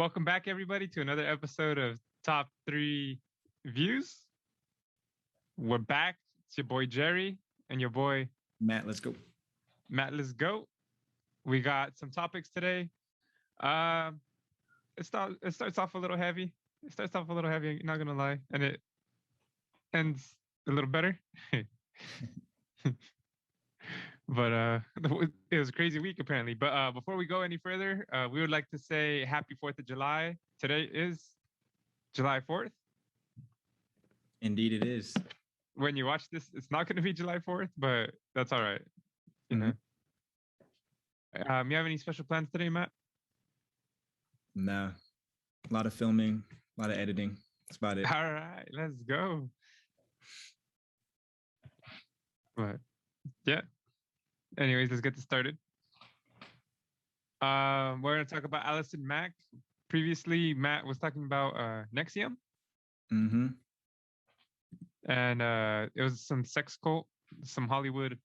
Welcome back, everybody, to another episode of Top 3 Views. We're back. It's your boy Jerry and your boy Matt. Let's go. Matt. Let's go. We got some topics today. It starts off a little heavy. Not gonna lie, and it ends a little better. But it was a crazy week apparently. But before we go any further, we would like to say Happy 4th of July. Today is July 4th. Indeed, it is. When you watch this, it's not going to be July 4th, but that's all right. You know. You have any special plans today, Matt? Nah. A lot of filming, a lot of editing. That's about it. All right, let's go. But yeah. Anyways, let's get this started. We're going to talk about Allison Macks. Previously, Matt was talking about Nexium. Mm-hmm. And it was some sex cult, some Hollywood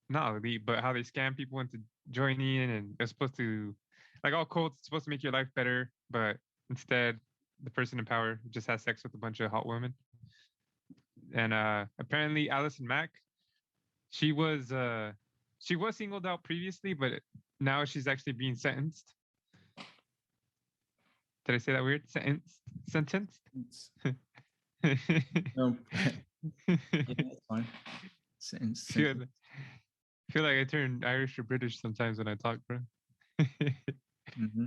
not elite, but how they scam people into joining in, and it's supposed to, like all cults, it's supposed to make your life better, but instead, the person in power just has sex with a bunch of hot women. And apparently, Allison Macks, she was singled out previously, but now she's actually being sentenced. Did I say that weird? Sentenced? No. Yeah, that's fine. Feel like I turn Irish or British sometimes when I talk, bro. Mm-hmm.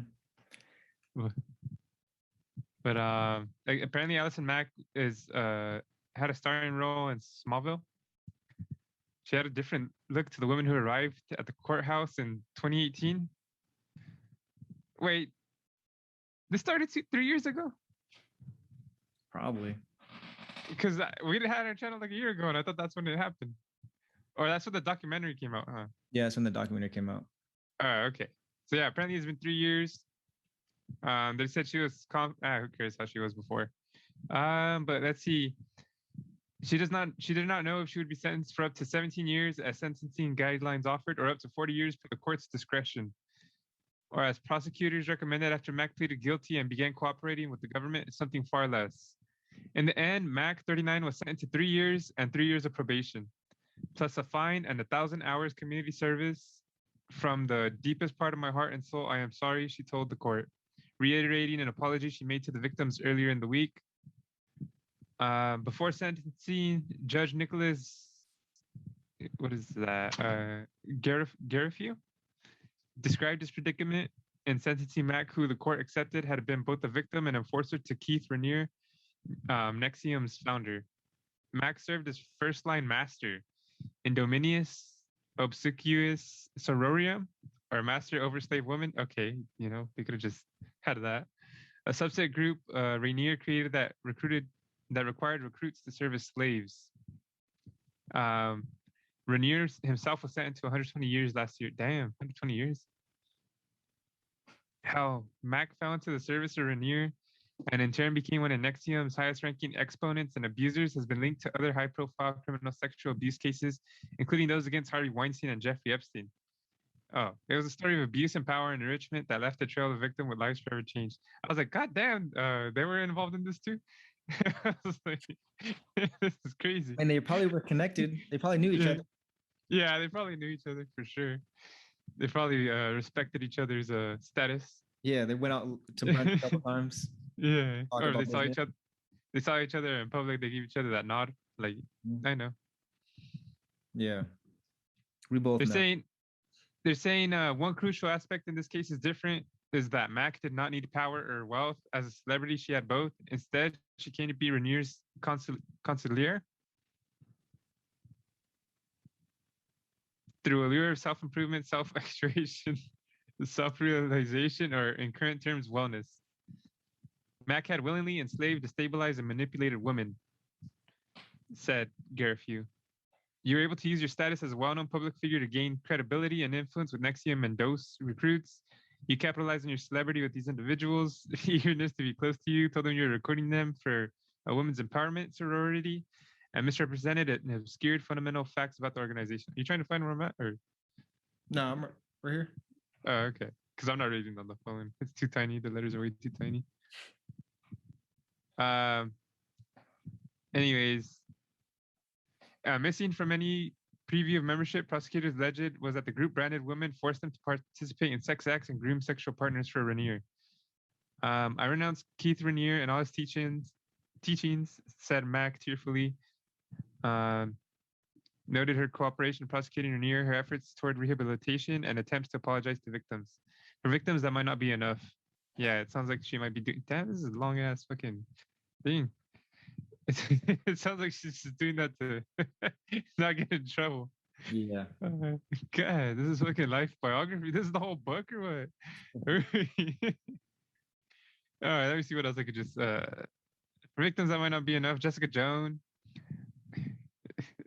But like, apparently Allison Macks had a starring role in Smallville. She had a different look to the women who arrived at the courthouse in 2018. Wait, this started 3 years ago? Probably. Because we had our channel like a year ago, and I thought that's when it happened. Or that's when the documentary came out, huh? Yeah, that's when the documentary came out. Okay. So yeah, apparently it's been 3 years. They said she was who cares how she was before? But let's see. She did not know if she would be sentenced for up to 17 years as sentencing guidelines offered, or up to 40 years for the court's discretion. Or as prosecutors recommended after Macks pleaded guilty and began cooperating with the government, something far less. In the end, Macks, 39, was sentenced to 3 years and 3 years of probation, plus a fine and 1,000 hours community service. From the deepest part of my heart and soul, I am sorry, she told the court, reiterating an apology she made to the victims earlier in the week. Before sentencing, Judge Nicholas, what is that? Garifio described his predicament in sentencing Macks, who the court accepted had been both a victim and enforcer to Keith Raniere, Nexium's founder. Macks served as first-line master, Indominus Obsequious Sororium, or master over slave women. Okay, they could have just had that. A subset group Raniere created that required recruits to serve as slaves. Raniere himself was sentenced to 120 years last year. Damn, 120 years. Hell, Macks fell into the service of Raniere, and in turn became one of Nexium's highest-ranking exponents and abusers. Has been linked to other high-profile criminal sexual abuse cases, including those against Harvey Weinstein and Jeffrey Epstein. Oh, it was a story of abuse and power and enrichment that left a trail of the victim with lives forever changed. I was like, God damn, they were involved in this too? I was like, this is crazy. And they probably were connected. They probably knew each other. Yeah, they probably knew each other for sure. They probably respected each other's status. Yeah, they went out to brunch a couple times. Yeah, or they saw each other. They saw each other in public. They gave each other that nod. Like, I know. Yeah, we both. They're saying one crucial aspect in this case is different. Is that Macks did not need power or wealth. As a celebrity, she had both. Instead, she came to be Raniere's consigliere. Through a lure of self-improvement, self-actuation, self-realization, or in current terms, wellness. Macks had willingly enslaved, destabilized, and manipulated women, said Garifio. You were able to use your status as a well-known public figure to gain credibility and influence with Nexium and dose recruits. You capitalized on your celebrity with these individuals' eagerness to be close to you, told them you were recruiting them for a women's empowerment sorority, and misrepresented it and obscured fundamental facts about the organization. Are you trying to find where I'm at? Or? No, I'm right here. Oh, okay. because I'm not reading on the phone. It's too tiny. The letters are way too tiny. Anyways, missing from any preview of membership, prosecutors alleged was that the group branded women forced them to participate in sex acts and groom sexual partners for Rainier. I renounced Keith Rainier and all his teachings, said Mack tearfully. Noted her cooperation in prosecuting Rainier, her efforts toward rehabilitation, and attempts to apologize to victims. For victims, that might not be enough. Yeah, it sounds like she might be doing. Damn, this is a long ass fucking thing. It sounds like she's just doing that to not get in trouble. Yeah. God, this is fucking life biography. This is the whole book or what? All right, let me see what else I could just. For victims, that might not be enough. Jessica Jones.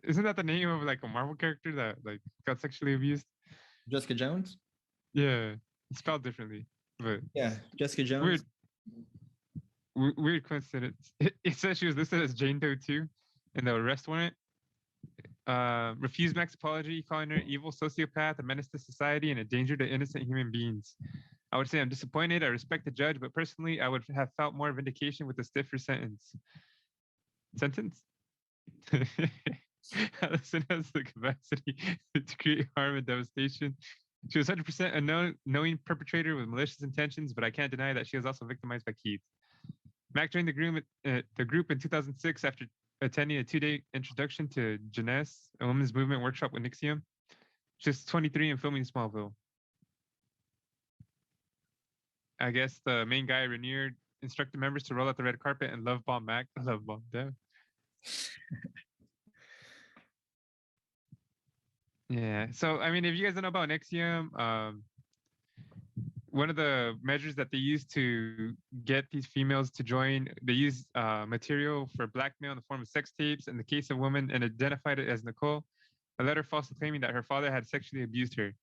Isn't that the name of like a Marvel character that like got sexually abused? Jessica Jones? Yeah, it's spelled differently, but yeah, Jessica Jones. Weird coincidence. It says she was listed as Jane Doe too in the arrest warrant. Refused Mack's apology, calling her evil sociopath, a menace to society, and a danger to innocent human beings. I would say I'm disappointed. I respect the judge, but personally, I would have felt more vindication with a stiffer sentence. Allison has the capacity to create harm and devastation. She was 100% a knowing perpetrator with malicious intentions, but I can't deny that she was also victimized by Keith. Mack joined the group in 2006 after attending a 2-day introduction to Jeunesse, a women's movement workshop with Nixium. She was 23 and filming Smallville. I guess the main guy, Rainier, instructed members to roll out the red carpet and love bomb Mack. Love bomb, damn. Yeah. So, I mean, if you guys don't know about Nixium, one of the measures that they use to get these females to join, they use material for blackmail in the form of sex tapes in the case of women and identified it as Nicole, a letter falsely claiming that her father had sexually abused her.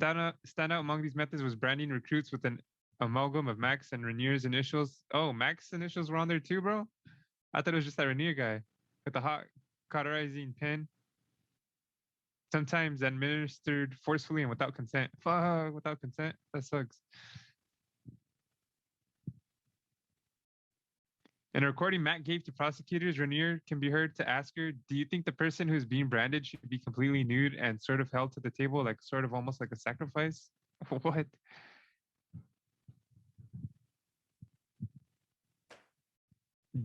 Stand out among these methods was branding recruits with an amalgam of Max and Rainier's initials. Oh, Max's initials were on there too, bro? I thought it was just that Rainier guy with the hot cauterizing pen. Sometimes administered forcefully and without consent. Fuck, without consent? That sucks. In a recording Matt gave to prosecutors, Rainier can be heard to ask her, do you think the person who's being branded should be completely nude and sort of held to the table, like sort of almost like a sacrifice? What?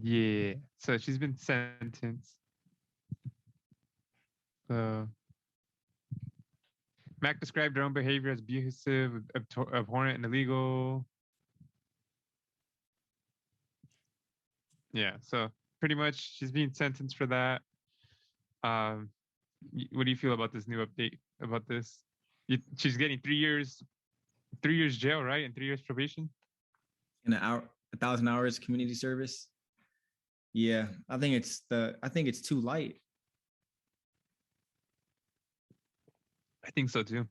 Yeah. So she's been sentenced. Mack described her own behavior as abusive, abhorrent, and illegal. Yeah, so pretty much she's being sentenced for that. What do you feel about this new update about this? She's getting 3 years jail, right? And 3 years probation. In 1,000 hours community service. Yeah, I think it's too light. I think so too.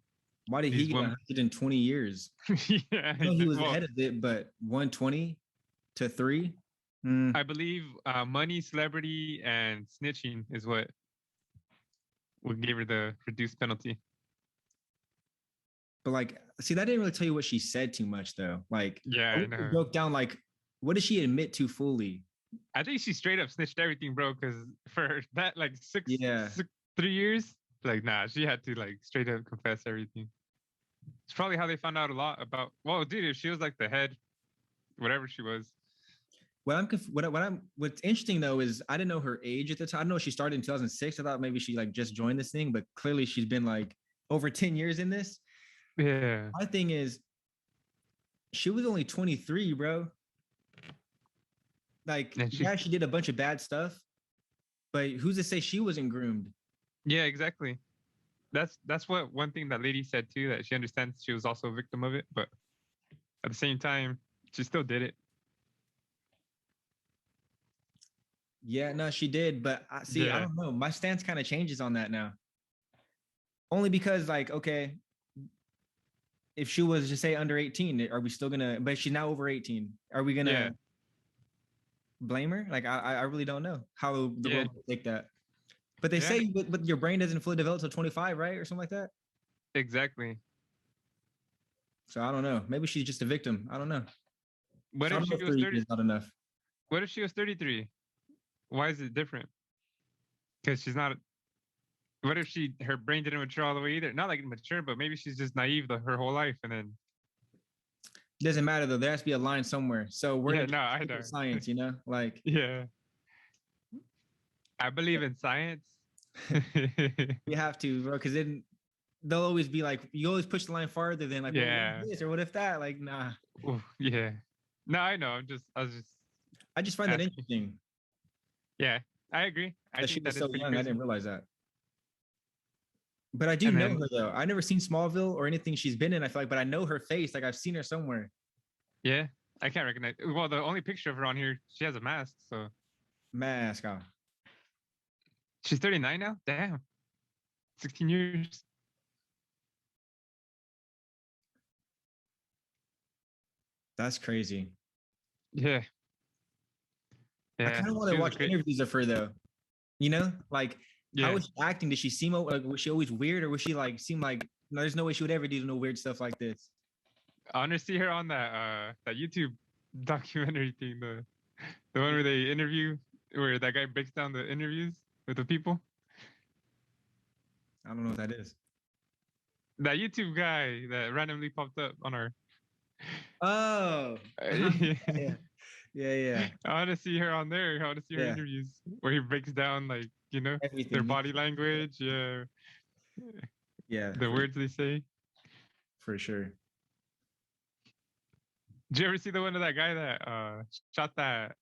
Why did he get 120 years? Yeah, I know he was ahead of it, but 120 to 3. I believe money, celebrity, and snitching is what gave her the reduced penalty. But like, see, that didn't really tell you what she said too much, though. Like, yeah, I know. Broke down like, what did she admit to fully? I think she straight up snitched everything, bro. Because for that, like 3 years, like, nah, she had to like straight up confess everything. It's probably how they found out a lot about. Well, dude, if she was like the head, whatever she was. What's interesting though is I didn't know her age at the time. I know she started in 2006. I thought maybe she like just joined this thing, but clearly she's been like over 10 years in this. Yeah. My thing is, she was only 23, bro. Like, she did a bunch of bad stuff, but who's to say she wasn't groomed? Yeah, exactly. That's what one thing that lady said too, that she understands she was also a victim of it, but at the same time, she still did it. Yeah, no, she did, but I don't know. My stance kind of changes on that now. Only because, like, okay, if she was to say under 18, are we still gonna? But she's now over 18. Are we gonna blame her? Like, I really don't know how the world will take that. But they say, but your brain doesn't fully develop till 25, right, or something like that. Exactly. So I don't know. Maybe she's just a victim. I don't know. What So I if don't know she if was 30 30? is not enough. What if she was 33? Why is it different? Because she's not. What if her brain didn't mature all the way either? Not like mature, but maybe she's just naive her whole life, and then Doesn't matter though. There has to be a line somewhere. So we're yeah, gonna no, I do know. science, you know, like Yeah, I believe in science. we have to, bro, because then they'll always be like, you always push the line farther than like, well, what Yeah. if this or what if that? Like, nah. Ooh, yeah. No, I know. I was just I just find that asking. interesting Yeah, I agree. I that she think was that is so pretty young. I crazy. didn't realize that. But I do And know then her though. I never seen Smallville or anything she's been in. I feel like, but I know her face. Like I've seen her somewhere. yeah, I can't recognize. Well, the only picture of her on here, she has a mask. So Mask off. she's 39 now. Damn, 16 years. That's crazy. Yeah, I yeah. kind of want She to was a watch great. interviews of her though. You know, like how Yeah, was she acting? Did she seem like was she always weird, or was she like seem like no? There's no way she would ever do no weird stuff like this. I want to see her on that YouTube documentary thing. The one where they interview, where that guy breaks down the interviews with the people. I don't know what that is. That YouTube guy that randomly popped up on our. Oh, Yeah. yeah, yeah. I want to see her on there. I want to see her Yeah. interviews where he breaks down like their Everything. body language, Yeah, the words they say. for sure. Did you ever see the one of that guy that shot that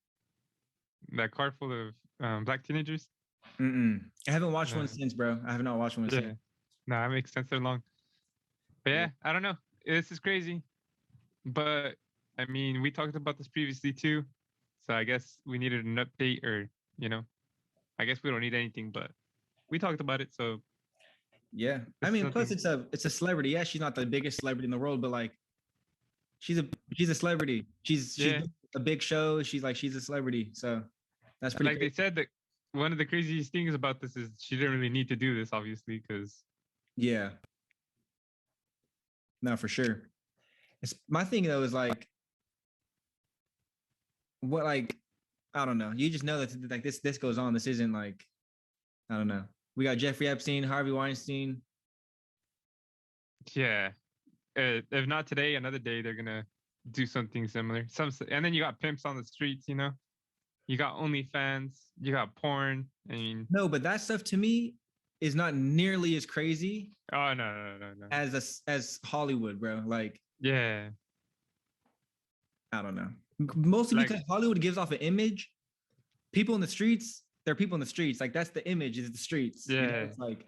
car full of black teenagers? I haven't watched No. one since, bro. I have not watched one Yeah, since. no, that makes sense. They're long. But yeah, I don't know. This is crazy. But I mean, we talked about this previously too. So I guess we needed an update, or I guess we don't need anything, but we talked about it. So Yeah, I mean, plus it's a celebrity. Yeah, she's not the biggest celebrity in the world, but like, she's a celebrity. She's a big show. She's a celebrity. So that's pretty. Like they said that one of the craziest things about this is she didn't really need to do this, obviously, because yeah. No, for sure. It's my thing though is like, what like, I don't know. You just know that like this goes on. This isn't like, I don't know. We got Jeffrey Epstein, Harvey Weinstein. yeah, if not today, another day they're gonna do something similar. And then you got pimps on the streets. You got OnlyFans, you got porn. I mean, no, but that stuff to me is not nearly as crazy. Oh no. As Hollywood, bro. Like, yeah, I don't know. Mostly because Hollywood gives off an image. People in the streets, they're people in the streets. Like that's the image is the streets. Yeah, it's like,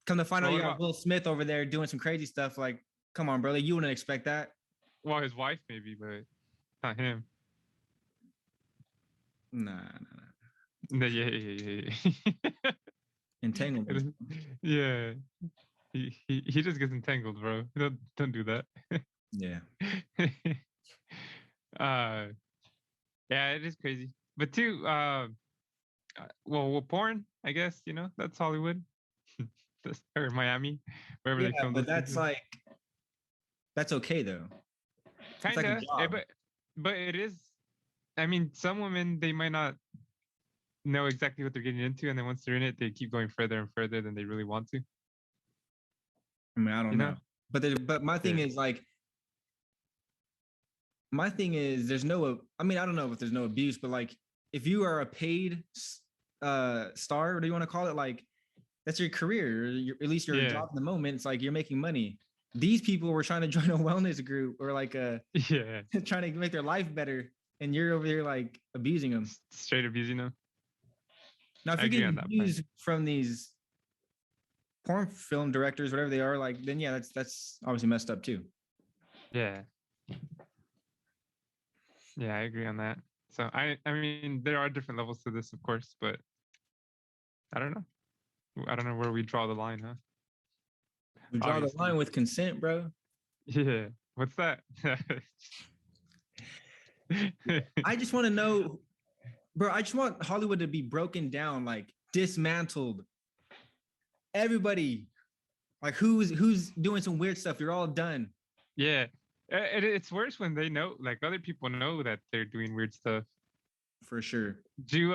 come to find out you got Will Smith over there doing some crazy stuff. Like, come on, brother, you wouldn't expect that. Well, his wife maybe, but not him. Nah. Yeah. Entanglement. Yeah. He just gets entangled, bro. Don't do that. Yeah. Yeah, it is crazy. But too, well, porn, I guess, that's Hollywood. Or Miami, wherever they film. But that's okay though. Kinda, but it is. I mean, some women, they might not know exactly what they're getting into, and then once they're in it, they keep going further and further than they really want to. I mean, I don't know. But my thing is like, there's no, I mean, I don't know if there's no abuse, but like, if you are a paid star, what do you want to call it? Like, that's your career, at least your job in the moment. It's like you're making money. These people were trying to join a wellness group or like trying to make their life better, and you're over there like abusing them. Straight abusing them. Now, if you're getting abused from these porn film directors, whatever they are, like, then yeah, that's obviously messed up too. Yeah. Yeah, I agree on that. So I mean, there are different levels to this, of course, but I don't know. I don't know where we draw the line, huh? We draw the line with consent, bro. Yeah. What's that? I just want to know, bro. I just want Hollywood to be broken down, like dismantled. Everybody Like who's doing some weird stuff? You're all done. Yeah. It's worse when they know, like other people know that they're doing weird stuff. For sure. Did you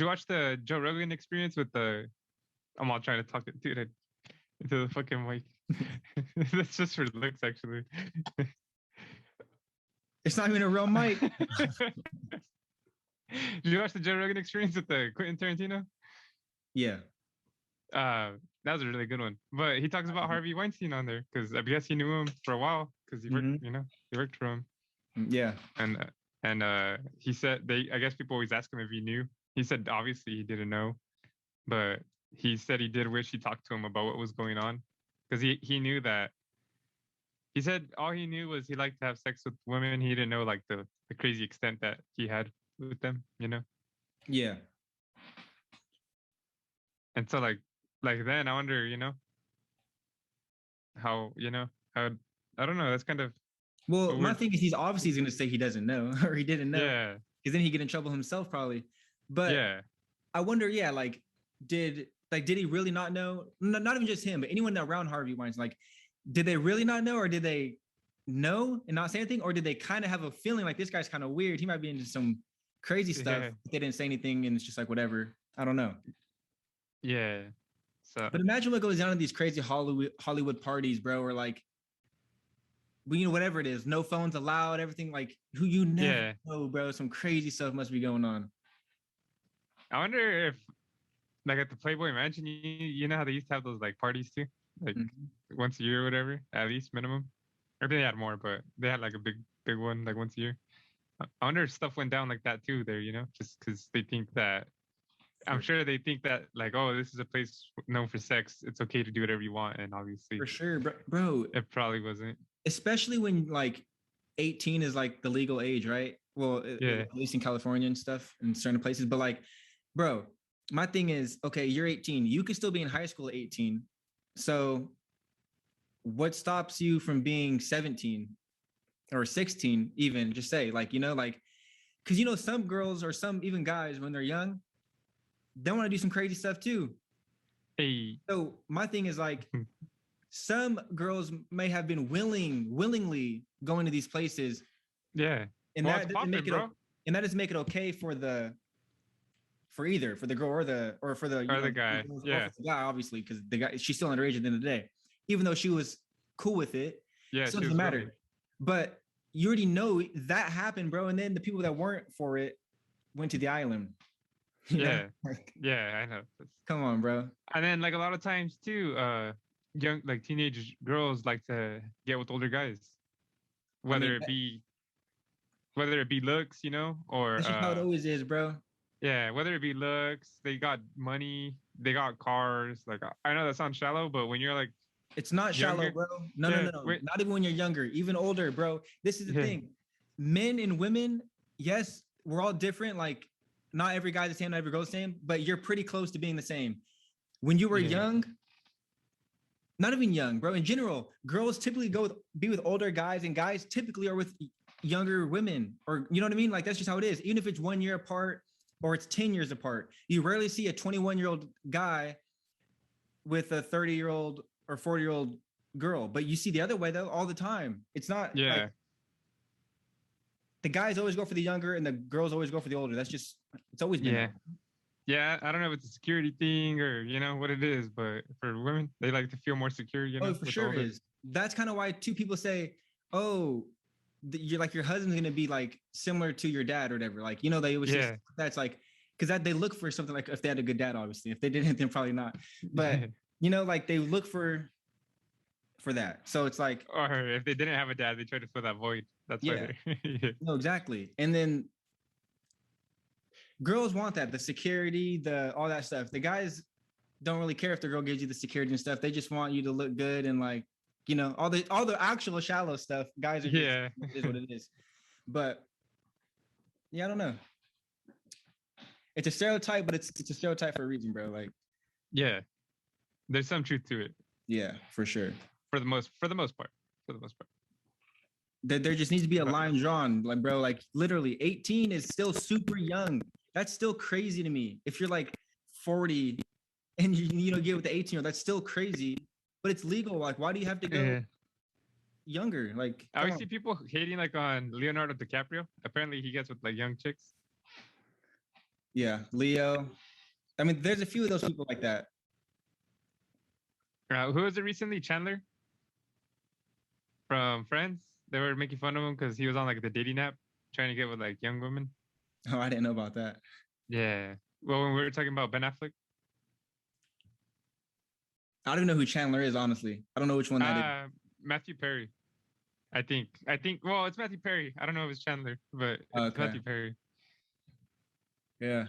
watch the Joe Rogan experience with the? I'm all trying to talk it, dude, into the fucking mic. That's just for looks, actually. It's not even a real mic. Did you watch the Joe Rogan experience with the Quentin Tarantino? Yeah. That was a really good one. But he talks about Harvey Weinstein on there because I guess he knew him for a while because he worked, he worked for him. Yeah. And he said I guess people always ask him if he knew. He said obviously he didn't know, but he said he did wish he talked to him about what was going on because he knew that. He said all he knew was he liked to have sex with women. He didn't know like the crazy extent that he had with them, Yeah. And so like then I wonder, how I don't know. That's kind of my thing is he's obviously going to say he doesn't know or he didn't know. Yeah. Because then he get in trouble himself probably. But yeah, I wonder, like did he really not know? Not even just him, but anyone around Harvey Weinstein, like did they really not know, or did they know and not say anything, or did they kind of have a feeling like this guy's kind of weird? He might be into some crazy stuff. Yeah. They didn't say anything, and it's just like whatever. I don't know. Yeah. So, but imagine what goes down in these crazy Hollywood parties, bro, or like, whatever it is, no phones allowed, everything, like who you never know, bro. Some crazy stuff must be going on. I wonder if, like at the Playboy Mansion, you know how they used to have those like parties too, like once a year or whatever, at least minimum. Or they had more, but they had like a big one like once a year. I wonder if stuff went down like that too there, just because they think that. I'm sure they think that like, oh, this is a place known for sex. It's okay to do whatever you want, and obviously, for sure, bro. It probably wasn't. Especially when like 18 is like the legal age, right? Well, at least in California and stuff in certain places. But like, bro, my thing is, okay, you're 18. You could still be in high school at 18. So what stops you from being 17 or 16 even? Just say like, like, because some girls or some even guys when they're young, they want to do some crazy stuff too. Hey. So my thing is like, some girls may have been willingly going to these places. Yeah. And that doesn't make it okay for either for the girl or the guy. Yeah. For the guy, obviously, because the guy, she's still underage at the end of the day. Even though she was cool with it. Yeah. It doesn't matter. Really. But you already know that happened, bro. And then the people that weren't for it went to the island. Yeah. Yeah, I know. Come on, bro. And then like a lot of times too, young like teenage girls like to get with older guys, whether it be looks, or that's just how it always is, bro. Yeah, whether it be looks, they got money, they got cars. Like I know that sounds shallow, but when you're like, it's not younger, shallow, bro. No. Not even when you're younger, even older, bro. This is the thing. Men and women, yes, we're all different. Like, not every guy's the same, not every girl's the same, but you're pretty close to being the same. When you were young, not even young, bro. In general, girls typically be with older guys, and guys typically are with younger women, or you know what I mean? Like that's just how it is. Even if it's 1 year apart or it's 10 years apart, you rarely see a 21-year-old guy with a 30-year-old or 40-year-old girl, but you see the other way though all the time. It's not like, the guys always go for the younger and the girls always go for the older. That's just, it's always been. Yeah, I don't know if it's a security thing or what it is, but for women, they like to feel more secure. Oh, for sure it is. That's kind of why two people say, "Oh, you're like your husband's gonna be like similar to your dad or whatever." Like they always say that's like because that they look for something like if they had a good dad, obviously. If they didn't, then probably not. But like they look for that. So it's like, or if they didn't have a dad, they try to fill that void. That's why. No, exactly. And then girls want that, the security, all that stuff. The guys don't really care if the girl gives you the security and stuff. They just want you to look good and like, all the actual shallow stuff. Guys are just, it is what it is. But I don't know. It's a stereotype, but it's a stereotype for a reason, bro. Like, there's some truth to it. Yeah, for sure. For the most part. There just needs to be a line drawn, like, bro, like literally 18 is still super young. That's still crazy to me. If you're like 40 and you know, get with the 18-year-old. That's still crazy, but it's legal. Like, why do you have to go younger? Like, I always see people hating like on Leonardo DiCaprio. Apparently, he gets with like young chicks. Yeah, Leo. I mean, there's a few of those people like that. Who was it recently? Chandler from Friends. They were making fun of him because he was on like the dating app trying to get with like young women. Oh, I didn't know about that. Yeah. Well, when we were talking about Ben Affleck. I don't even know who Chandler is, honestly. I don't know which one that is. Matthew Perry. I think. Well, it's Matthew Perry. I don't know if it's Chandler, but it's Matthew Perry. Yeah.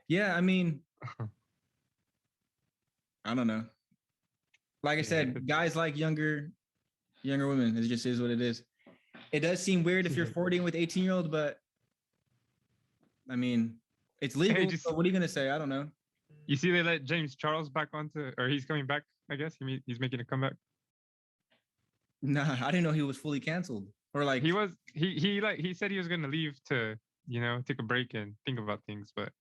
Yeah, I mean, I don't know. Like I said, guys like younger women. It just is what it is. It does seem weird if you're 40 with 18-year-old, but I mean, it's legal. Hey, so what are you gonna say? I don't know. You see, they let James Charles back onto, or he's coming back. I guess he's making a comeback. Nah, I didn't know he was fully canceled. Or like he said he was gonna leave to, you know, take a break and think about things, but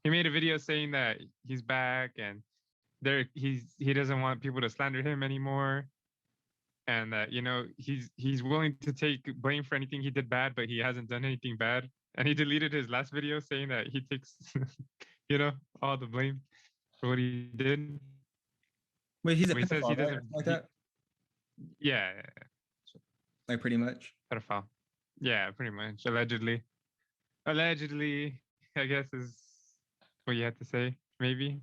he made a video saying that he's back and he doesn't want people to slander him anymore, and that, you know, he's willing to take blame for anything he did bad, but he hasn't done anything bad. And he deleted his last video saying that he takes, you know, all the blame for what he did. Wait, he's a pedophile, right? Like that? Yeah. Like pretty much? Pedophile. Yeah, pretty much. Allegedly, I guess is what you had to say, maybe.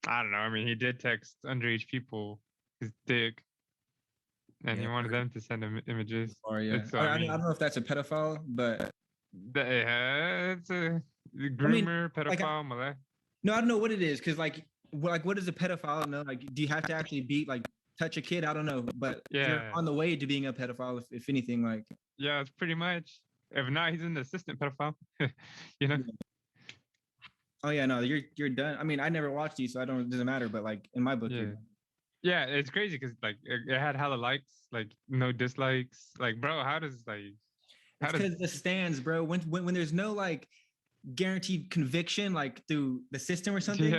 I don't know. I mean, he did text underage people his dick, and he wanted them to send him images. Yeah. I don't know if that's a pedophile, but... it's a groomer, pedophile, molest. No, I don't know what it is, because like what is a pedophile? No, like, do you have to actually touch a kid? I don't know, but you're on the way to being a pedophile, if anything, like. Yeah, it's pretty much. If not, he's an assistant pedophile. You know. Oh yeah, no, you're done. I mean, I never watched you, so it doesn't matter. But like in my book, yeah, it's crazy because like it had hella likes, like no dislikes. Like, bro, how does like? It's because the stands, bro. When there's no like guaranteed conviction, like through the system or something,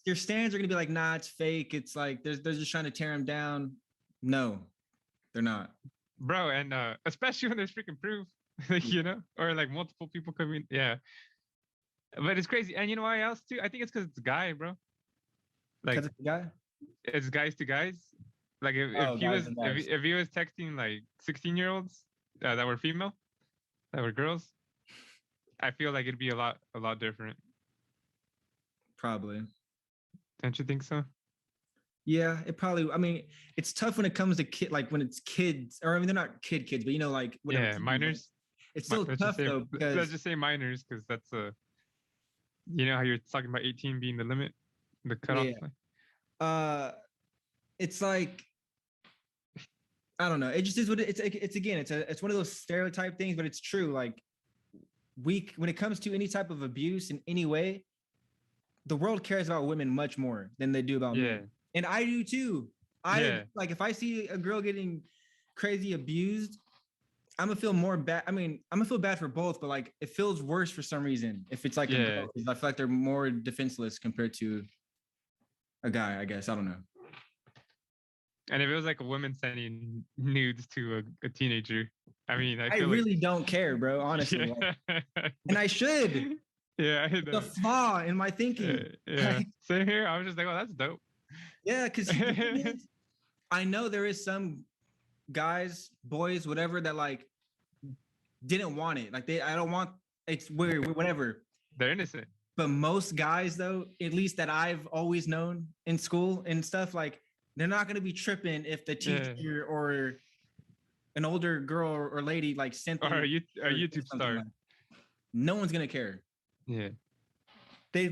your stands are gonna be like, nah, it's fake. It's like they're just trying to tear him down. No, they're not, bro. And especially when there's freaking proof, like, you know, or like multiple people coming. Yeah, but it's crazy. And you know why else too? I think it's because it's a guy, bro. Like it's a guy. It's guys to guys. Like if he was texting like 16-year-olds that were female, that were girls, I feel like it'd be a lot different. Probably. Don't you think so? Yeah, it probably. I mean, it's tough when it comes to like when it's kids, or I mean, they're not kids, but you know, like minors. It's so tough though, because let's just say minors, because that's you know how you're talking about 18 being the limit, the cutoff. Yeah. It's like, I don't know. It just is what it's again. It's one of those stereotype things, but it's true. Like when it comes to any type of abuse in any way, the world cares about women much more than they do about men. And I do too. Like if I see a girl getting crazy abused, I'm gonna feel more bad. I mean, I'm gonna feel bad for both, but like it feels worse for some reason if it's like a girl, because I feel like they're more defenseless compared to a guy, I guess. I don't know. And if it was like a woman sending nudes to a teenager, I mean, I really don't care, bro, honestly. And I should. Yeah. I know. The flaw in my thinking. Yeah. Same here. I was just like, oh, that's dope. Yeah, because I know there is some guys, boys, whatever, that like didn't want it. Like I don't want, it's weird, whatever. They're innocent. But most guys, though, at least that I've always known in school and stuff, like they're not going to be tripping if the teacher or an older girl or lady like sent them. Or a YouTube star. Like, no one's going to care. Yeah. They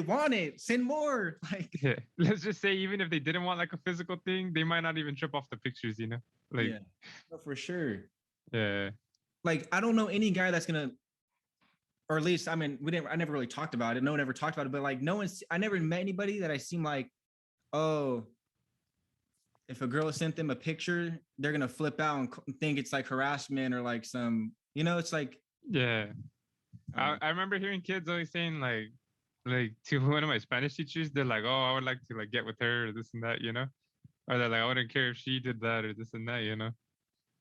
want it. Send more. Like, yeah. Let's just say even if they didn't want like a physical thing, they might not even trip off the pictures, you know? Like, yeah, no, for sure. Yeah. Like, I don't know any guy that's going to, or at least, I mean, I never really talked about it. No one ever talked about it, but like I never met anybody that I seem like, oh, if a girl sent them a picture, they're going to flip out and think it's like harassment or like some, you know, it's like. Yeah. I remember hearing kids always saying like like to one of my Spanish teachers. They're like, "Oh, I would like to like get with her or this and that," you know. Or they're like, "I wouldn't care if she did that or this and that," you know.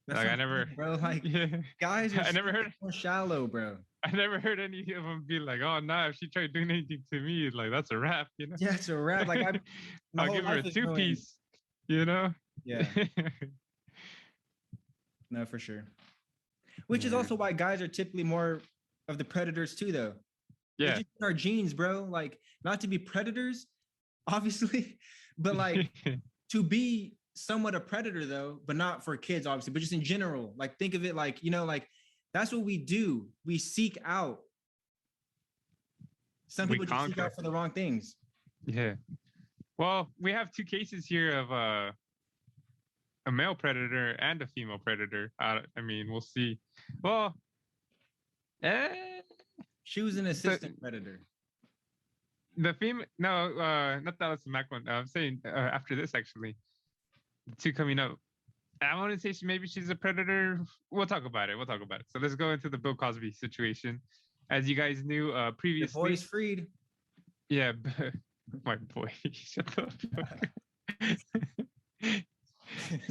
That's Like what I I'm never, saying, bro. Like yeah, guys are I so never heard, shallow, bro. I never heard any of them be like, "Oh, nah, if she tried doing anything to me, like that's a wrap," you know. Yeah, it's a wrap. Like my I'll whole give her a life is two ruined. piece, you know. Yeah, no, for sure. Which is Yeah. also why guys are typically more of the predators too, though. It's Yeah. just in our genes, bro. Like not to be predators, obviously, but like to be somewhat a predator though, but not for kids, obviously, but just in general. Like think of it like, like that's what we do. We seek out. Some We people just seek conquer. out for the wrong things. Yeah. Well, we have two cases here of a male predator and a female predator. I mean, we'll see. Well, eh, She was an assistant predator. the female, no, not the Allison Mack one. I'm saying after this, actually, the two coming up. I want to say maybe she's a predator. We'll talk about it. We'll talk about it. So let's go into the Bill Cosby situation. As you guys knew The previously, boy's freed. yeah, my boy, shut the fuck up.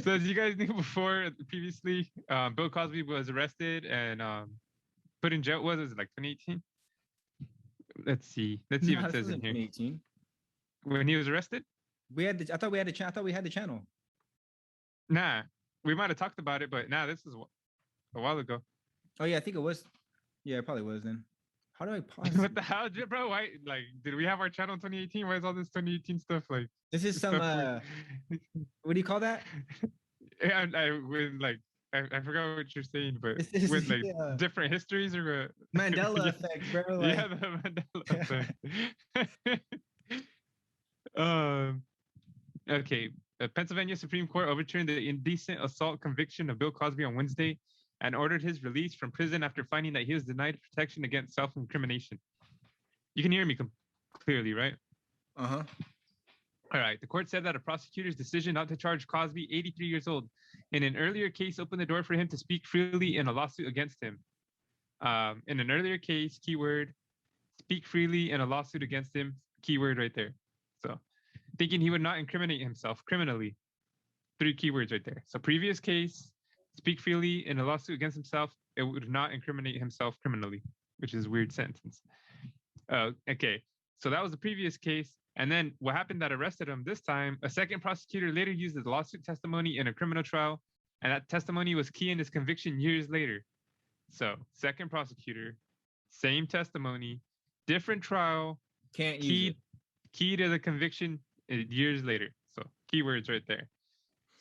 So as you guys knew before, previously, Bill Cosby was arrested and put in jail. What was it, like 2018? Let's see. Let's see if Nah, it this says was in in here. 2018. When he was arrested? I thought we had the channel. Nah, we might have talked about it, but nah, this is a while ago. Oh yeah, I think it was. Yeah, it probably was then. How do I pause? What the hell, bro? Why? Like, did we have our channel in 2018? Why is all this 2018 stuff like? This is some what do you call that? I forgot what you're saying, but This is with like the different histories or Mandela yeah, effect, bro. Like, yeah, the Mandela effect. um, okay. The Pennsylvania Supreme Court overturned the indecent assault conviction of Bill Cosby on Wednesday and ordered his release from prison after finding that he was denied protection against self-incrimination. You can hear me clearly, right? uh-huh. All right. The court said that a prosecutor's decision not to charge Cosby, 83 years old, in an earlier case opened the door for him to speak freely in a lawsuit against him. In an earlier case, keyword, speak freely in a lawsuit against him, keyword right there. So, thinking he would not incriminate himself criminally. 3 keywords right there. So, previous case, speak freely in a lawsuit against himself, it would not incriminate himself criminally, which is a weird sentence. Okay. So, that was the previous case. And then what happened that arrested him this time, a second prosecutor later used the lawsuit testimony in a criminal trial, and that testimony was key in his conviction years later. So, second prosecutor, same testimony, different trial, Can't use it. Key to the conviction years later. So, keywords right there.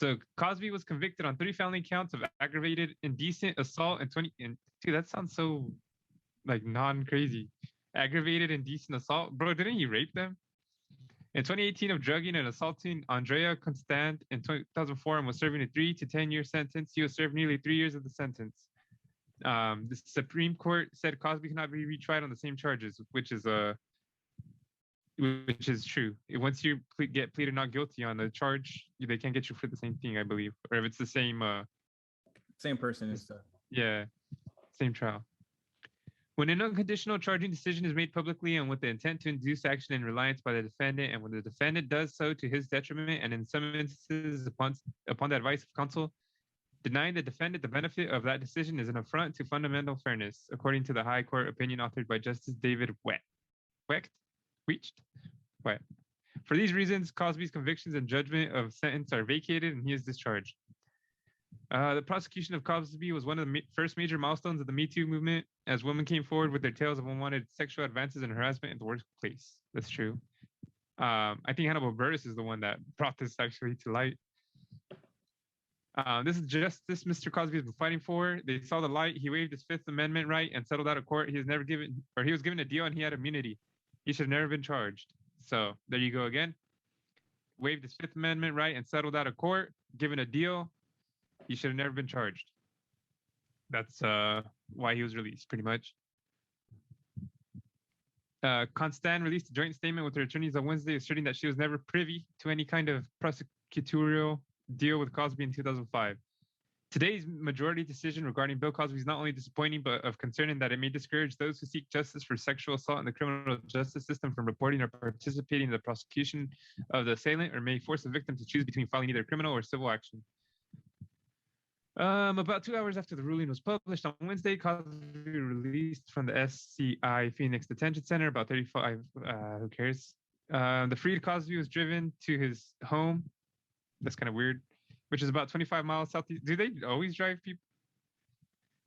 So, Cosby was convicted on 3 felony counts of aggravated indecent assault and dude, that sounds so like non-crazy. Aggravated indecent assault. Bro, didn't he rape them? In 2018, of drugging and assaulting Andrea Constant in 2004 and was serving a 3 to 10 year sentence. He was served nearly 3 years of the sentence. The Supreme Court said Cosby cannot be retried on the same charges, which is true. Once you get pleaded not guilty on the charge, they can't get you for the same thing, I believe, or if it's the same person and stuff. Yeah, same trial. When an unconditional charging decision is made publicly and with the intent to induce action and reliance by the defendant, and when the defendant does so to his detriment, and in some instances upon the advice of counsel, denying the defendant the benefit of that decision is an affront to fundamental fairness, according to the High Court opinion authored by Justice David Wecht. For these reasons, Cosby's convictions and judgment of sentence are vacated and he is discharged. The prosecution of Cosby was one of the first major milestones of the Me Too movement, as women came forward with their tales of unwanted sexual advances and harassment in the workplace. That's true. I think Hannibal Buress is the one that brought this actually to light. This is justice Mr. Cosby has been fighting for. They saw the light. He waived his Fifth Amendment right and settled out of court. He was given a deal and he had immunity. He should have never been charged. So there you go again. Waived his Fifth Amendment right and settled out of court. Given a deal. He should have never been charged. That's why he was released, pretty much. Constant released a joint statement with her attorneys on Wednesday, asserting that she was never privy to any kind of prosecutorial deal with Cosby in 2005. Today's majority decision regarding Bill Cosby is not only disappointing, but of concern in that it may discourage those who seek justice for sexual assault in the criminal justice system from reporting or participating in the prosecution of the assailant, or may force the victim to choose between filing either criminal or civil action. About 2 hours after the ruling was published on Wednesday, Cosby released from the SCI Phoenix Detention Center. About 35, who cares? The freed Cosby was driven to his home. That's kind of weird. Which is about 25 miles southeast. Do they always drive people?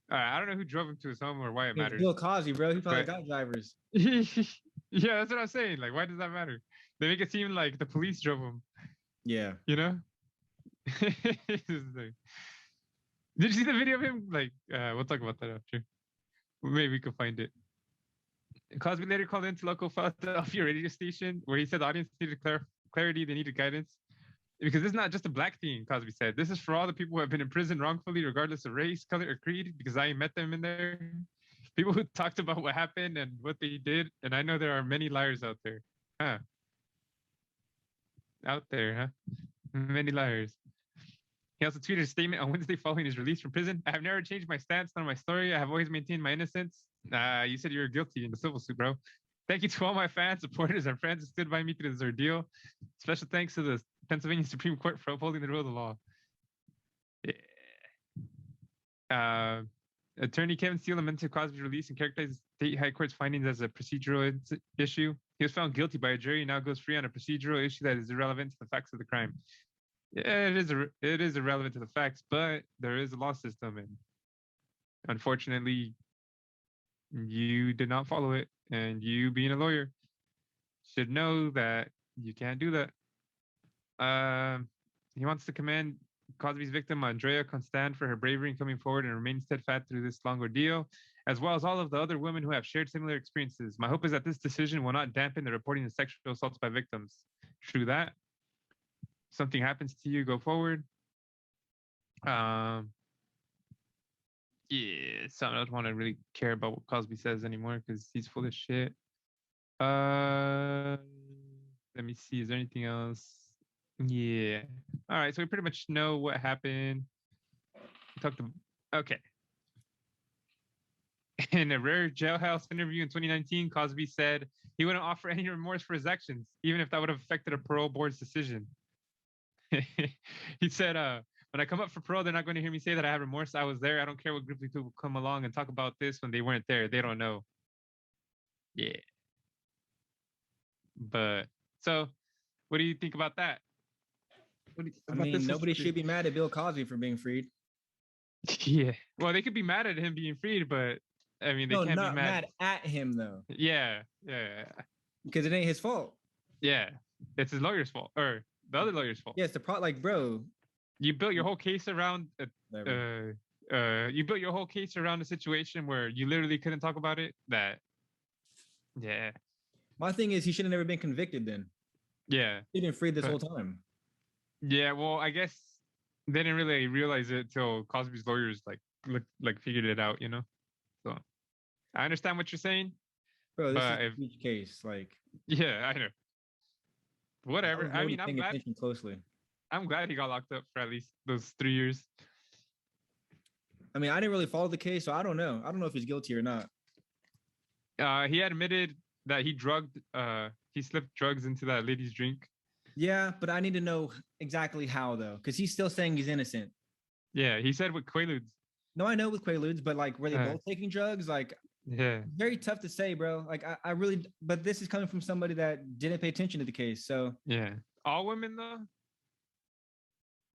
I don't know who drove him to his home or why it matters. Bill Cosby, bro. He probably got drivers. Yeah, that's what I'm saying. Like, why does that matter? They make it seem like the police drove him. Yeah. You know? Did you see the video of him? Like, we'll talk about that after. Maybe we can find it. Cosby later called into local Philadelphia radio station where he said the audience needed clarity, they needed guidance. Because this is not just a black thing, Cosby said. This is for all the people who have been in prison wrongfully, regardless of race, color, or creed, because I met them in there. People who talked about what happened and what they did. And I know there are many liars out there. Huh? Out there, huh? Many liars. He also tweeted a statement on Wednesday following his release from prison. I have never changed my stance on my story. I have always maintained my innocence. You said you were guilty in the civil suit, bro. Thank you to all my fans, supporters, and friends who stood by me through this ordeal. Special thanks to the Pennsylvania Supreme Court for upholding the rule of the law. Yeah. Attorney Kevin Steele lamented Cosby's release and characterized the state high court's findings as a procedural issue. He was found guilty by a jury and now goes free on a procedural issue that is irrelevant to the facts of the crime. Yeah, it is irrelevant to the facts, but there is a law system, and unfortunately, you did not follow it, and you, being a lawyer, should know that you can't do that. He wants to commend Cosby's victim, Andrea Constant, for her bravery in coming forward and remaining steadfast through this long ordeal, as well as all of the other women who have shared similar experiences. My hope is that this decision will not dampen the reporting of sexual assaults by victims. True that. Something happens to you, go forward. Yeah, so I don't want to really care about what Cosby says anymore because he's full of shit. Let me see. Is there anything else? Yeah. All right. So we pretty much know what happened. Okay. In a rare jailhouse interview in 2019, Cosby said he wouldn't offer any remorse for his actions, even if that would have affected a parole board's decision. He said, when I come up for parole, they're not going to hear me say that I have remorse. I was there. I don't care what group of people come along and talk about this when they weren't there. They don't know. Yeah. But so what do you think about that? I mean, nobody should be mad at Bill Cosby for being freed. Yeah. Well, they could be mad at him being freed, but I mean, they can't be mad at him though. Yeah. Because it ain't his fault. Yeah. It's his lawyer's fault, or the other lawyer's fault. Yeah, it's the bro. You built your whole case around you built your whole case around a situation where you literally couldn't talk about it. Yeah. My thing is, he should have never been convicted then. Yeah. He didn't free this whole time. Yeah, well, I guess they didn't really realize it till Cosby's lawyers like figured it out, you know. So I understand what you're saying, bro. This is a huge case, like. Yeah, I know. Whatever. I mean, I'm glad he got locked up for at least those 3 years. I mean, I didn't really follow the case, so I don't know. I don't know if he's guilty or not. He admitted that he slipped drugs into that lady's drink. Yeah, but I need to know exactly how, though, because he's still saying he's innocent. Yeah, he said with Quaaludes. No, I know with Quaaludes, but like, were they both taking drugs? Like, yeah, very tough to say, bro. Like, I really, but this is coming from somebody that didn't pay attention to the case. So yeah, all women though.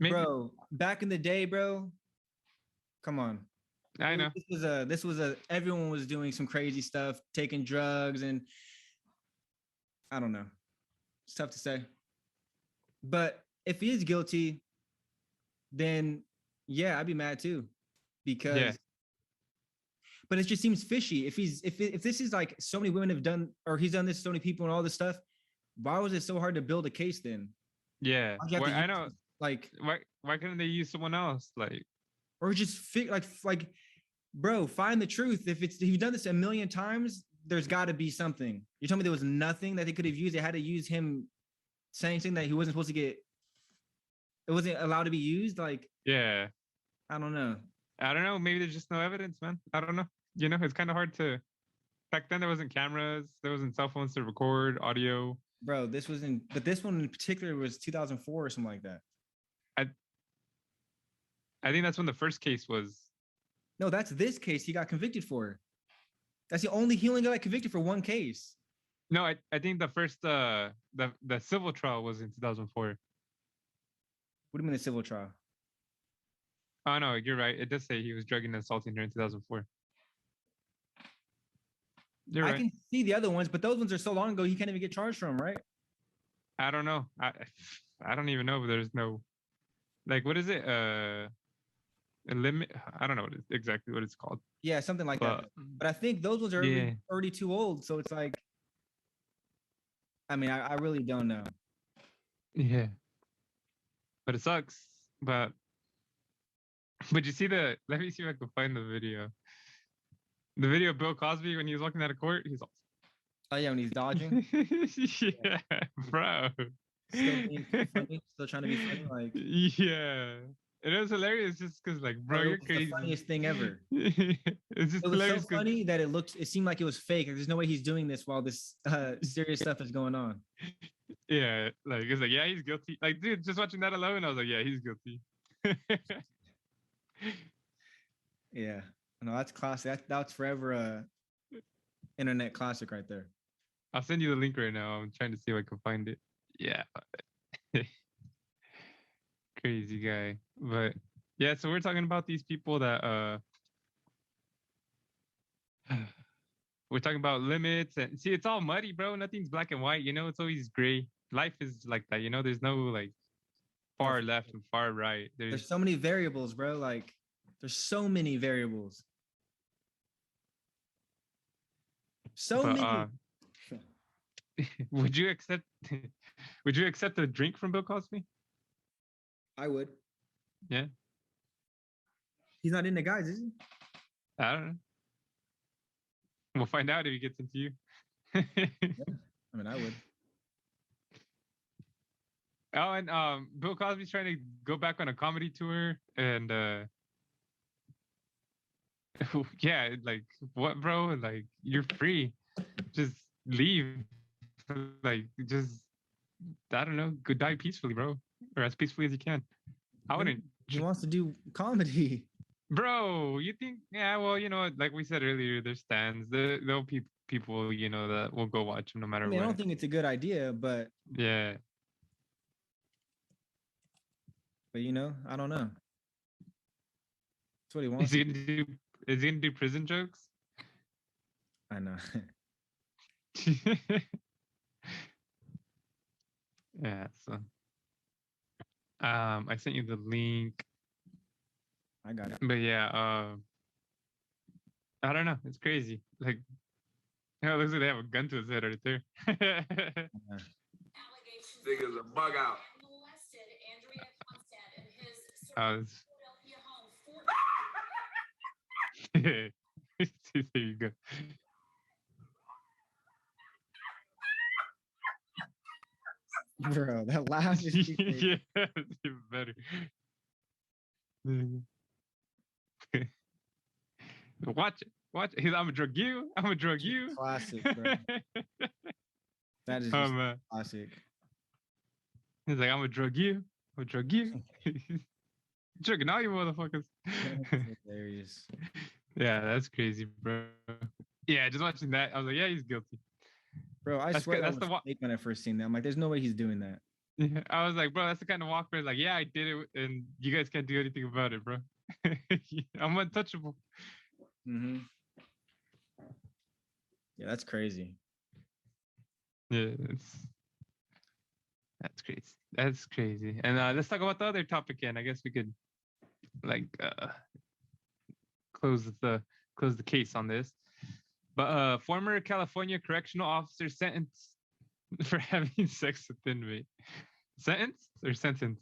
Maybe. Bro, back in the day, bro. Come on. I know. This was a. Everyone was doing some crazy stuff, taking drugs, and I don't know. It's tough to say. But if he is guilty, then yeah, I'd be mad too, because. Yeah. But it just seems fishy. If this is like so many women have done, or he's done this to so many people and all this stuff, why was it so hard to build a case then? Yeah, I know. Like, why couldn't they use someone else? Like, or just like, bro, find the truth. If you've done this a million times, there's got to be something. You told me there was nothing that they could have used. They had to use him saying something that he wasn't supposed to get. It wasn't allowed to be used. Like, yeah, I don't know. I don't know. Maybe there's just no evidence, man. I don't know. You know, it's kind of hard to. Back then, there wasn't cameras. There wasn't cell phones to record audio. Bro, this was in, but this one in particular was 2004 or something like that. I think that's when the first case was. No, that's this case he got convicted for. That's the only he only got convicted for one case. No, I think the first the civil trial was in 2004. What do you mean the civil trial? Oh no, you're right. It does say he was drugging and assaulting her in 2004. You're right. I can see the other ones, but those ones are so long ago he can't even get charged from, right? I don't know. I don't even know if there's no, like, what is it? A limit? I don't know exactly what it's called. Yeah, something like that. But I think those ones are already too old. So it's like, I mean, I really don't know. Yeah. But it sucks. But you see let me see if I can find the video. The video of Bill Cosby when he was walking out of court, he's all. Oh yeah, when he's dodging. Yeah, bro. Still being funny, still trying to be funny, like. Yeah. And it was hilarious just because, like, bro, you're crazy. The funniest thing ever. It's just hilarious. So funny that it seemed like it was fake. There's no way he's doing this while this serious stuff is going on. Yeah, like it's like, yeah, he's guilty. Like, dude, just watching that alone, I was like, yeah, he's guilty. Yeah, no, that's classic. That's forever a internet classic right there. I'll send you the link right now. I'm trying to see if I can find it. Yeah. Crazy guy. But yeah, so we're talking about these people that we're talking about limits, and see, it's all muddy, bro. Nothing's black and white, you know, it's always gray. Life is like that, you know, there's no like far left and far right. There's so many variables, bro. Like there's so many variables. Many. Would you accept a drink from Bill Cosby? I would. Yeah. He's not into guys, is he? I don't know. We'll find out if he gets into you. Yeah. I mean, I would. Oh, and Bill Cosby's trying to go back on a comedy tour, and yeah, like, what, bro? Like, you're free. Just leave. Like, just, I don't know, go die peacefully, bro, or as peacefully as you can. I wouldn't. He wants to do comedy. Bro, you think? Yeah, well, you know, like we said earlier, there's stands. There'll be people, you know, that will go watch him no matter what. I don't think it's a good idea, but yeah. But you know, I don't know. That's what he wants. Is he gonna do prison jokes? I know. Yeah. So, I sent you the link. I got it. But yeah, I don't know. It's crazy. Like, it looks like they have a gun to his head right there. Nigga's a bug out. There you go. Bro, that laugh is yeah, it's even better. Watch it. I'm gonna drug you. I'm gonna drug you. Classic, bro. That is just classic. He's like, I'm gonna drug you. I'm gonna drug you. Drugging all you motherfuckers. Hilarious. Yeah, that's crazy, bro. Yeah, just watching that, I was like, yeah, he's guilty. Bro, I swear that's the walk when I first seen that. I'm like, there's no way he's doing that. Yeah, I was like, bro, that's the kind of walk where like, yeah, I did it, and you guys can't do anything about it, bro. I'm untouchable. Mm-hmm. Yeah, that's crazy. Yeah, that's crazy. That's crazy. And let's talk about the other topic again. I guess we could like close the case on this. But former California correctional officer sentenced for having sex with inmate. Sentenced or sentence?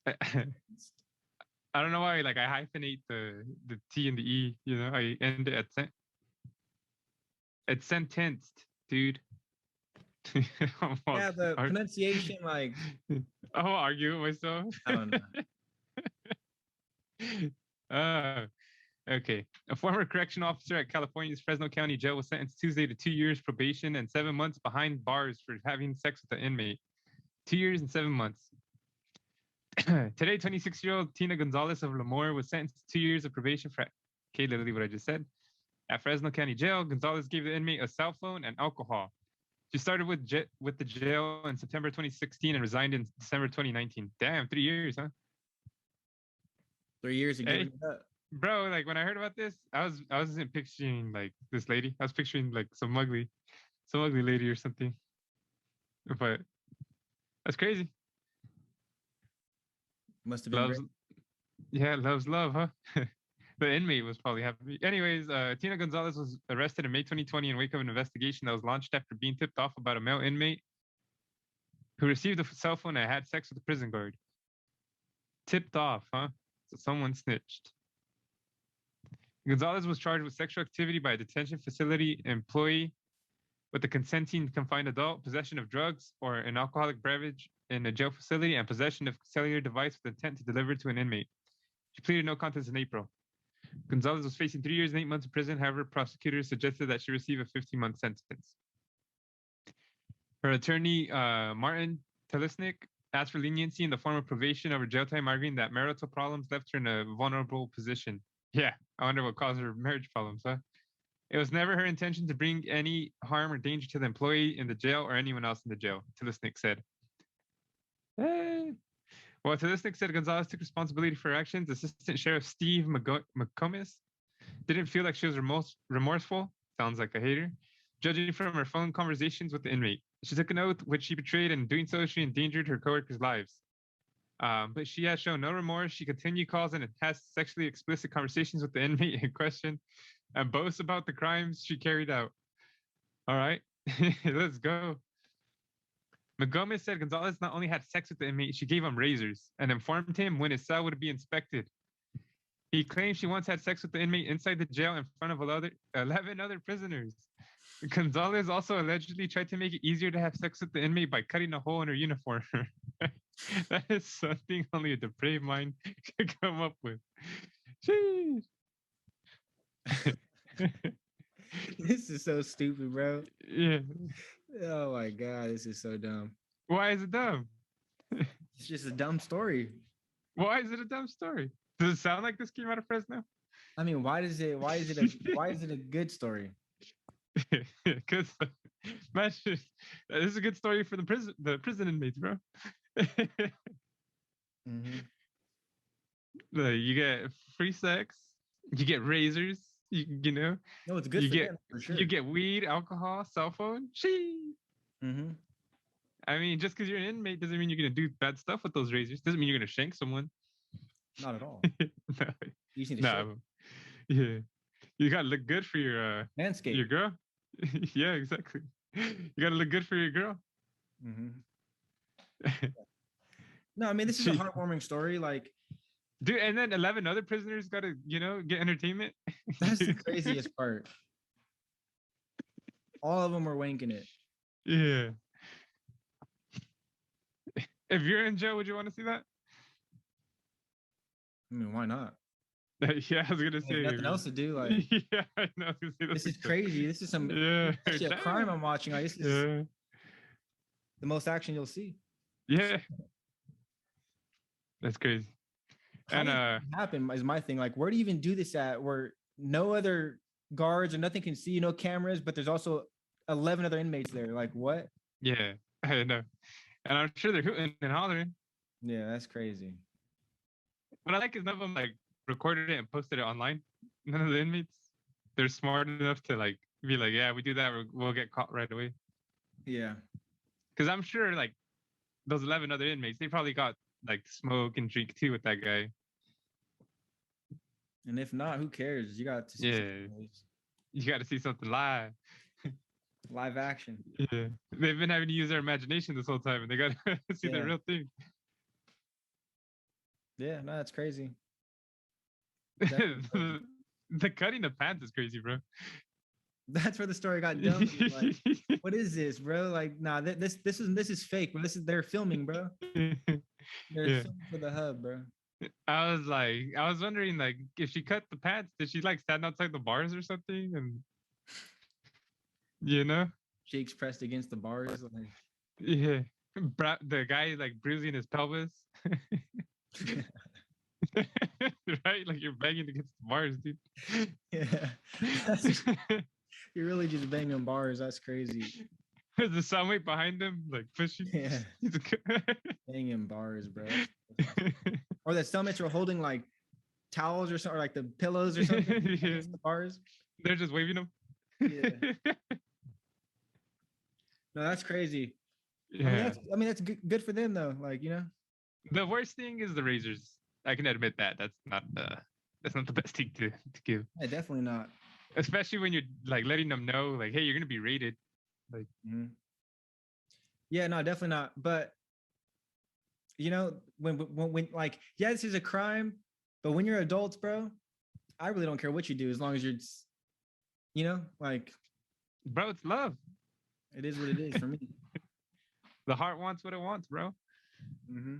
I don't know why. Like, I hyphenate the T and the E. You know, I end it at It's sentenced, dude. Yeah, the pronunciation, like, I'll argue with myself. I don't know. Okay. A former correction officer at California's Fresno County Jail was sentenced Tuesday to 2 years probation and 7 months behind bars for having sex with an inmate. 2 years and 7 months. Today, 26-year-old Tina Gonzalez of Lemoore was sentenced to 2 years of probation for, okay, literally what I just said. At Fresno County Jail, Gonzalez gave the inmate a cell phone and alcohol. She started with the jail in September 2016 and resigned in December 2019. Damn, 3 years, huh? 3 years of giving it up. Bro, like when I heard about this, I wasn't picturing like this lady. I was picturing like some ugly lady or something. But that's crazy. Must have been great. Yeah, loves love, huh? The inmate was probably happy. Anyways, Tina Gonzalez was arrested in May 2020 in wake of an investigation that was launched after being tipped off about a male inmate who received a cell phone and had sex with a prison guard. Tipped off, huh? So someone snitched. Gonzalez was charged with sexual activity by a detention facility employee with a consenting confined adult, possession of drugs or an alcoholic beverage in a jail facility, and possession of cellular device with intent to deliver to an inmate. She pleaded no contest in April. Gonzalez was facing 3 years and 8 months in prison. However, prosecutors suggested that she receive a 15-month sentence. Her attorney, Martin Telisnik, asked for leniency in the form of probation over jail time, arguing that marital problems left her in a vulnerable position. Yeah, I wonder what caused her marriage problems, huh? It was never her intention to bring any harm or danger to the employee in the jail or anyone else in the jail, Telisnik said. Well, Telisnik said Gonzalez took responsibility for her actions. Assistant Sheriff Steve McComas didn't feel like she was remorseful. Sounds like a hater. Judging from her phone conversations with the inmate. She took an oath, which she betrayed, and in doing so, she endangered her coworkers' lives. But she has shown no remorse. She continued calls and has sexually explicit conversations with the inmate in question and boasts about the crimes she carried out. All right, let's go. McGomez said Gonzalez not only had sex with the inmate, she gave him razors and informed him when his cell would be inspected. He claimed she once had sex with the inmate inside the jail in front of 11 other prisoners. Gonzalez also allegedly tried to make it easier to have sex with the inmate by cutting a hole in her uniform. That is something only a depraved mind could come up with. Jeez. This is so stupid, bro. Yeah. Oh my God, this is so dumb. Why is it dumb? It's just a dumb story. Why is it a dumb story? Does it sound like this came out of Fresno? I mean, why is it a good story? Because this is a good story for the prison inmates, bro. Mm-hmm. Like, you get free sex, you get razors, you know. No, it's good. For sure. You get weed, alcohol, cell phone. Mm-hmm. I mean, just because you're an inmate doesn't mean you're gonna do bad stuff with those razors. Doesn't mean you're gonna shank someone. Not at all. No. You just need to yeah. You gotta look good for your landscape. Your girl. Yeah, exactly. You gotta look good for your girl. Mm-hmm. No, I mean, this is a heartwarming story. Like, dude, and then 11 other prisoners gotta, get entertainment. That's the craziest part. All of them were wanking it. Yeah. If you're in jail, would you want to see that? I mean, why not? Yeah, I was gonna say nothing else to do. Like, yeah, I know. This is crazy. This is some a crime I'm watching. Like, this is the most action you'll see. Yeah, that's crazy. How and happen is my thing. Like, where do you even do this at? Where no other guards or nothing can see, no cameras, but there's also 11 other inmates there. Like, what? Yeah, I know. And I'm sure they're hooting and hollering. Yeah, that's crazy. What I like is none of them like recorded it and posted it online. None of the inmates. They're smart enough to like be like, yeah, we do that, we'll get caught right away. Yeah. Because I'm sure like those 11 other inmates, they probably got like smoke and drink too with that guy. And if not, who cares? You got to see you got to see something live. Live action. Yeah. They've been having to use their imagination this whole time and they got to see the real thing. Yeah, no, that's crazy. The cutting the pants is crazy, bro. That's where the story got dumb. Like, what is this, bro? Like, nah, this is fake, bro. They're filming, bro. They're Yeah. filming for the hub, bro. I was wondering, like, if she cut the pants, did she like stand outside the bars or something? And you know, Cheeks pressed against the bars. Like, yeah, the guy like bruising his pelvis, right? Like you're banging against the bars, dude. yeah. You're really just banging bars. That's crazy. There's the soundmate behind him, like pushing. Yeah. Banging bars, bro. Or that cellmates were holding like towels or something, or like the pillows or something. Yeah. The bars. They're just waving them. Yeah. No, that's crazy. Yeah. I mean, that's good for them though. Like, you know. The worst thing is the razors. I can admit that. That's not the best thing to give. Yeah, definitely not. Especially when you're like letting them know, like, hey, you're gonna be rated. Like, yeah, no, definitely not. But you know, when like, yeah, this is a crime, but when you're adults, bro, I really don't care what you do as long as you're, you know, like, bro, it's love. It is what it is for me. The heart wants what it wants, bro. Mm-hmm.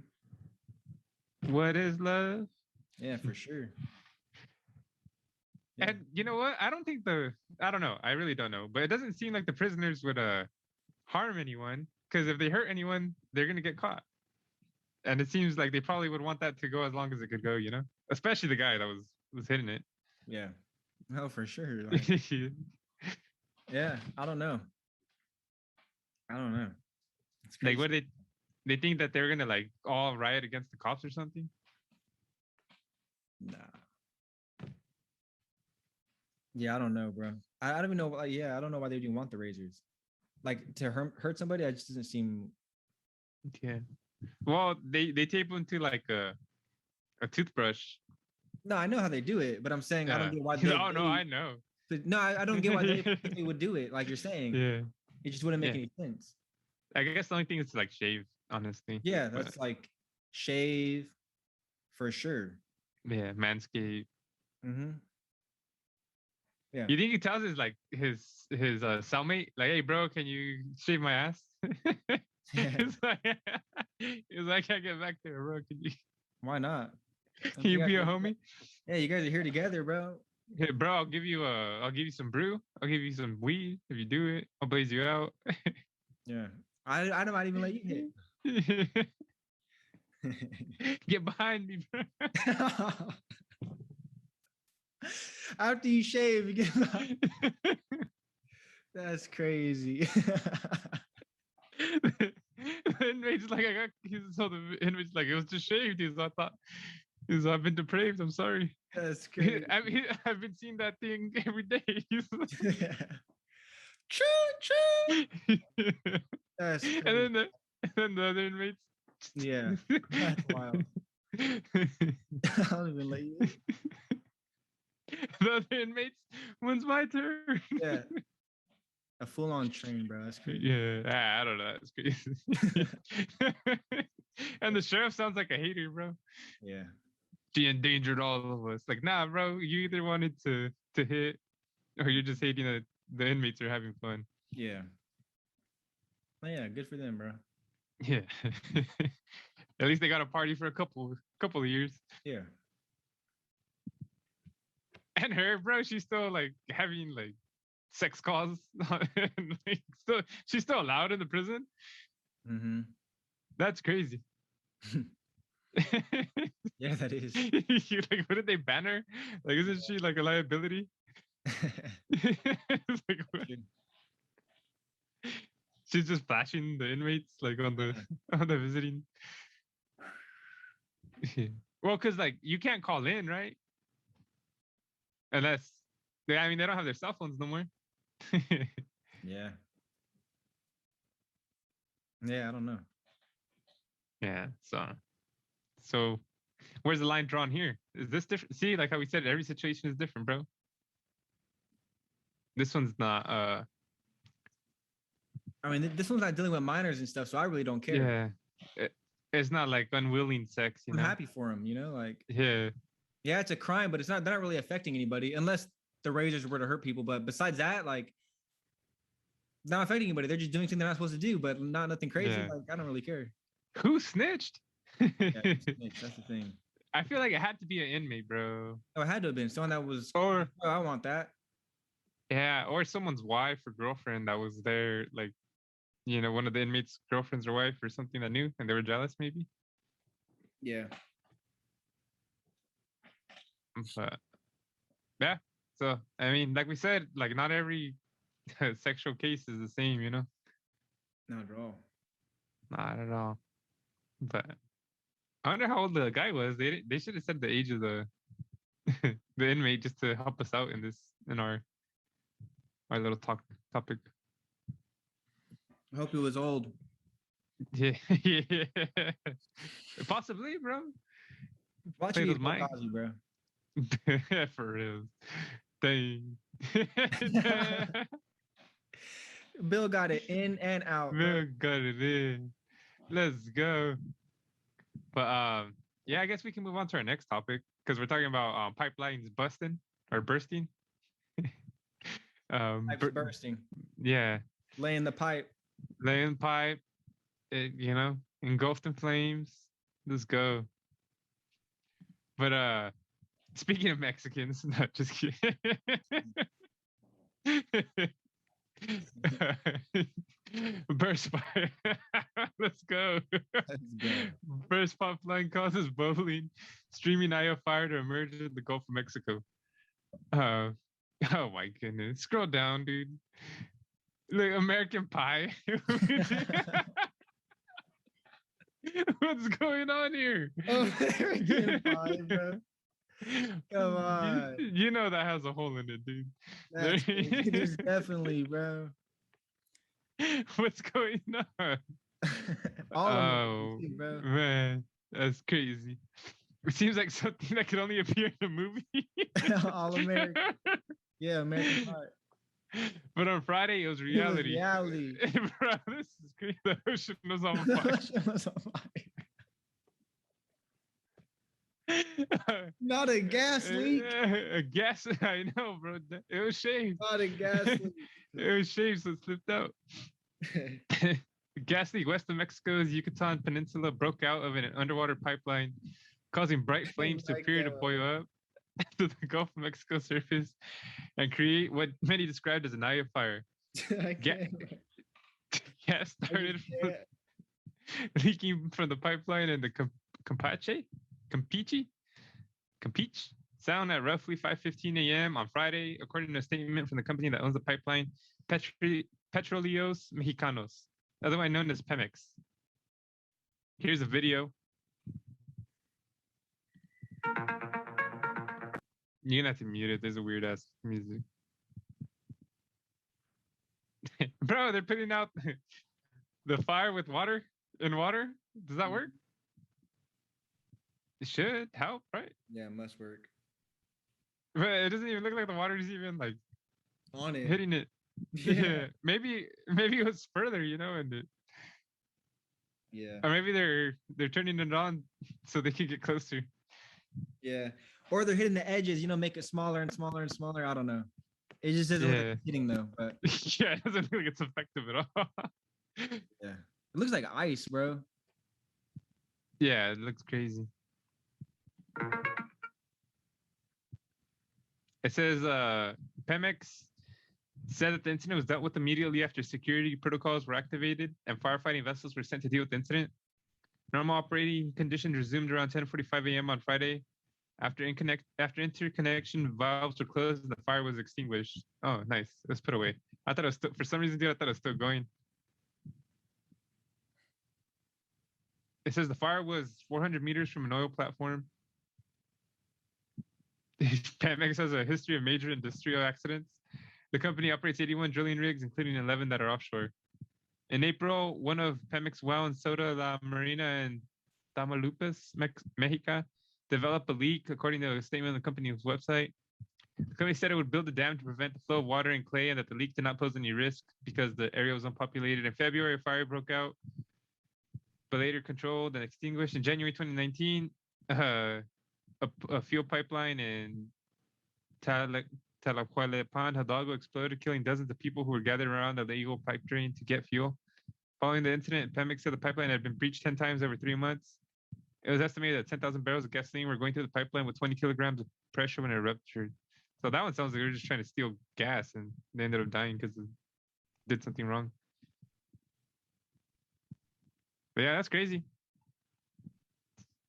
What is love? Yeah, for sure. Yeah. And you know what? I don't know. I really don't know. But it doesn't seem like the prisoners would harm anyone, because if they hurt anyone, they're gonna get caught. And it seems like they probably would want that to go as long as it could go, you know? Especially the guy that was hitting it. Yeah. Oh, for sure. Like, yeah, I don't know. Like, what they think that they're gonna like all riot against the cops or something? Nah. Yeah, I don't know, bro. I don't even know. Like, yeah, I don't know why they even want the razors. Like, to hurt somebody, it just doesn't seem. Yeah. Well, they tape them to like a toothbrush. No, I know how they do it, but I'm saying I don't get why they. No, I know. No, I don't get why they would do it. Like you're saying. Yeah. It just wouldn't make any sense. I guess the only thing is to like shave, honestly. Yeah, that's like shave for sure. Yeah, manscape. Mm-hmm. Yeah. You think he tells his cellmate, like, hey bro, can you shave my ass? He's like, I can't get back there, bro. Can you? Why not? Can you be a homie? Yeah, you guys are here together, bro. Hey, bro, I'll give you some brew. I'll give you some weed if you do it. I'll blaze you out. Yeah, I might even let you hit. Get behind me, bro. After you shave, you get behind. That's crazy. The inmate's like, the inmate's like, it was just shaved. I've been depraved. I'm sorry. That's crazy. I've been seeing that thing every day. True. That's crazy. And then the other inmates. Yeah, that's wild. I don't even let you. The other inmates. When's my turn? Yeah. A full-on train, bro. That's crazy. Yeah, I don't know. That's crazy. And the sheriff sounds like a hater, bro. Yeah. She endangered all of us. Like, nah, bro. You either wanted to hit, or you're just hating that the inmates are having fun. Yeah. Oh, yeah, good for them, bro. Yeah. At least they got a party for a couple of years. Yeah. And her, bro, she's still like having like sex calls. And, like, she's still allowed in the prison. Mm-hmm. That's crazy. Yeah, that is. Like, what did they ban her? Like, isn't she like a liability? It's like, what? She's just flashing the inmates like on the visiting. Well, because like you can't call in, right? Unless they don't have their cell phones no more. Yeah. Yeah, I don't know. Yeah. So where's the line drawn here? Is this different? See, like how we said, every situation is different, bro. This one's not I mean, this one's not dealing with minors and stuff, so I really don't care. Yeah. It's not like unwilling sex, you know. I'm happy for him, you know, like yeah, it's a crime, but they're not really affecting anybody unless the razors were to hurt people. But besides that, like, not affecting anybody. They're just doing something they're not supposed to do, but not nothing crazy. Yeah. Like, I don't really care. Who snitched? Yeah, that's the thing. I feel like it had to be an inmate, bro. Oh, it had to have been someone that was. Or Oh, I want that. yeah, or someone's wife or girlfriend that was there, like, you know, one of the inmates' girlfriends or wife or something that knew, and they were jealous, maybe. Yeah. But yeah, so I mean, like we said, like not every sexual case is the same, you know. Not at all. Not at all. But I wonder how old the guy was. They should have said the age of the the inmate just to help us out in our little topic. I hope he was old. Yeah, yeah. Possibly, bro. Watch Play me, those mics. Cosby, bro. For real. Dang. Bill got it in and out. Bill got it in. Let's go. But yeah, I guess we can move on to our next topic because we're talking about pipelines bursting. Pipes bursting. Yeah. Laying the pipe. Laying pipe. It, you know, engulfed in flames. Let's go. But speaking of Mexicans, not just kidding. Burst pipe. Let's go. Burst pipeline causes bubbling, streaming eye of fire to emerge in the Gulf of Mexico. Oh my goodness. Scroll down, dude. Look, American Pie. What's going on here? American Pie, bro. Come on. You know that has a hole in it, dude. There's definitely, bro. What's going on? All of them, bro. Man, that's crazy. It seems like something that could only appear in a movie. All American. Yeah, American Pie. But on Friday, it was reality. Reality. Bro, this is crazy. The ocean was on fire. The ocean was on fire. Not a gas leak. A gas, I know, bro. It was shaved. Not a gas leak. It was shaved, so it slipped out. Gas leak west of Mexico's Yucatan Peninsula broke out of an underwater pipeline, causing bright flames to appear to boil up to the Gulf of Mexico surface and create what many described as an eye of fire. Gas started leaking from the pipeline and the Campeche sound at roughly 5:15 a.m. on Friday, according to a statement from the company that owns the pipeline, Petróleos Mexicanos, otherwise known as Pemex. Here's a video. You're gonna have to mute it. There's a weird ass music. Bro, they're putting out the fire with water in water. Does that work? It should help, right? Yeah, it must work. But it doesn't even look like the water is even like on it, hitting it. Yeah. Maybe it was further, you know, and yeah. Or maybe they're turning it on so they can get closer. Yeah. Or they're hitting the edges, you know, make it smaller and smaller and smaller. I don't know. It just doesn't look like it's hitting though. But yeah, it doesn't look like it's effective at all. Yeah. It looks like ice, bro. Yeah, it looks crazy. It says Pemex said that the incident was dealt with immediately after security protocols were activated and firefighting vessels were sent to deal with the incident. Normal operating conditions resumed around 10:45 a.m. on Friday. After interconnection valves were closed, the fire was extinguished. Oh, nice. It was put away. I thought it was still, for some reason, dude, I thought it was still going. It says the fire was 400 meters from an oil platform. Pemex has a history of major industrial accidents. The company operates 81 drilling rigs, including 11 that are offshore. In April, one of Pemex well in Soda La Marina in Tamaulipas, Mexico, developed a leak, according to a statement on the company's website. The company said it would build a dam to prevent the flow of water and clay and that the leak did not pose any risk because the area was unpopulated. In February, a fire broke out, but later controlled and extinguished. In January 2019, a fuel pipeline in Talaqualepan Hidalgo exploded, killing dozens of people who were gathered around the illegal pipe drain to get fuel. Following the incident, Pemex said the pipeline had been breached 10 times over 3 months. It was estimated that 10,000 barrels of gasoline were going through the pipeline with 20 kilograms of pressure when it ruptured. So that one sounds like they were just trying to steal gas and they ended up dying because they did something wrong. But yeah, that's crazy.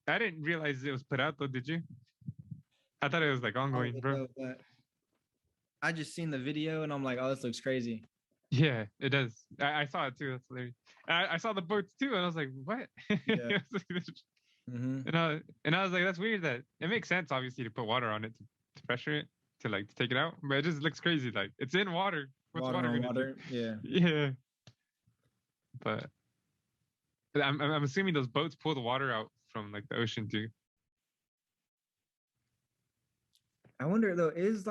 I didn't realize it was put out though, did you? I thought it was like ongoing, bro. I just seen the video and I'm like, oh, this looks crazy. Yeah, it does. I saw it too. That's hilarious. I saw the boats too, and I was like, what? Yeah. And I was like, that's weird. That it makes sense, obviously, to put water on it to pressure it to take it out, but it just looks crazy. Like it's in water. What's water gonna do? Yeah. Yeah. But I'm assuming those boats pull the water out from like the ocean too. I wonder though, is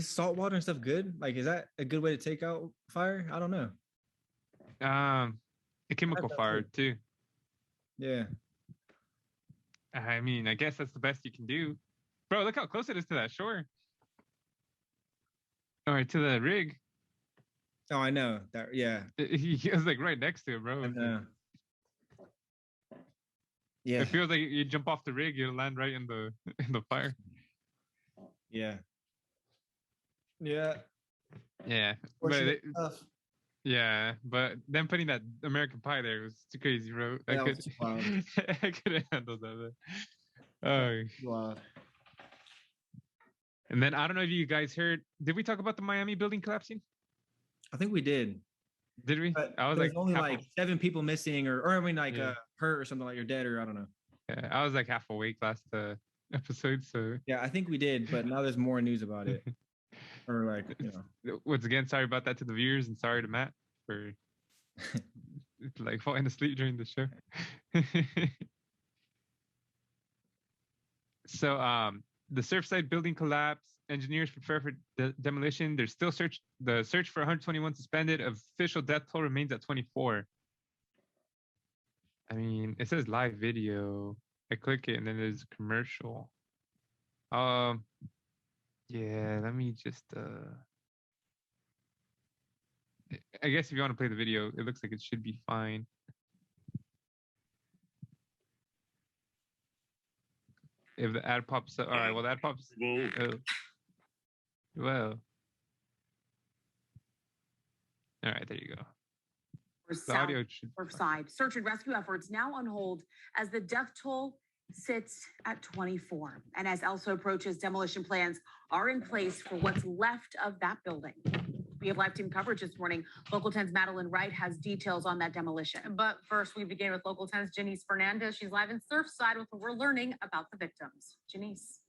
salt water and stuff good? Like, is that a good way to take out fire? I don't know. A chemical fire too. Yeah. I mean, I guess that's the best you can do. Bro, look how close it is to that shore. All right, to the rig. Oh, I know that. Yeah. He was like right next to it, bro. Yeah. It feels like you jump off the rig, you land right in the fire. Yeah. Yeah. Yeah. But then putting that American Pie there was too crazy, bro. I couldn't handle that. Oh. Wow. And then I don't know if you guys heard. Did we talk about the Miami building collapsing? I think we did. Did we? But I was like only like 7 people missing, or I mean hurt or something, like you're dead, or I don't know. Yeah, I was like half awake last episode, so yeah, I think we did, but now there's more news about it. Or like, once again, sorry about that to the viewers, and sorry to Matt for like falling asleep during the show. So the Surfside building collapse. Engineers prepare for demolition. There's still the search for 121 suspended. Official death toll remains at 24. I mean, it says live video. I click it and then there's a commercial. Yeah, let me just I guess if you want to play the video, it looks like it should be fine. If the ad pops up, all right. Well, the ad pops. Well. All right, there you go. The audio side. Search and rescue efforts now on hold as the death toll sits at 24. And as Elsa approaches, demolition plans are in place for what's left of that building. We have live team coverage this morning. Local 10's Madeline Wright has details on that demolition. But first, we begin with Local 10's Janice Fernandez. She's live in Surfside with what we're learning about the victims. Janice.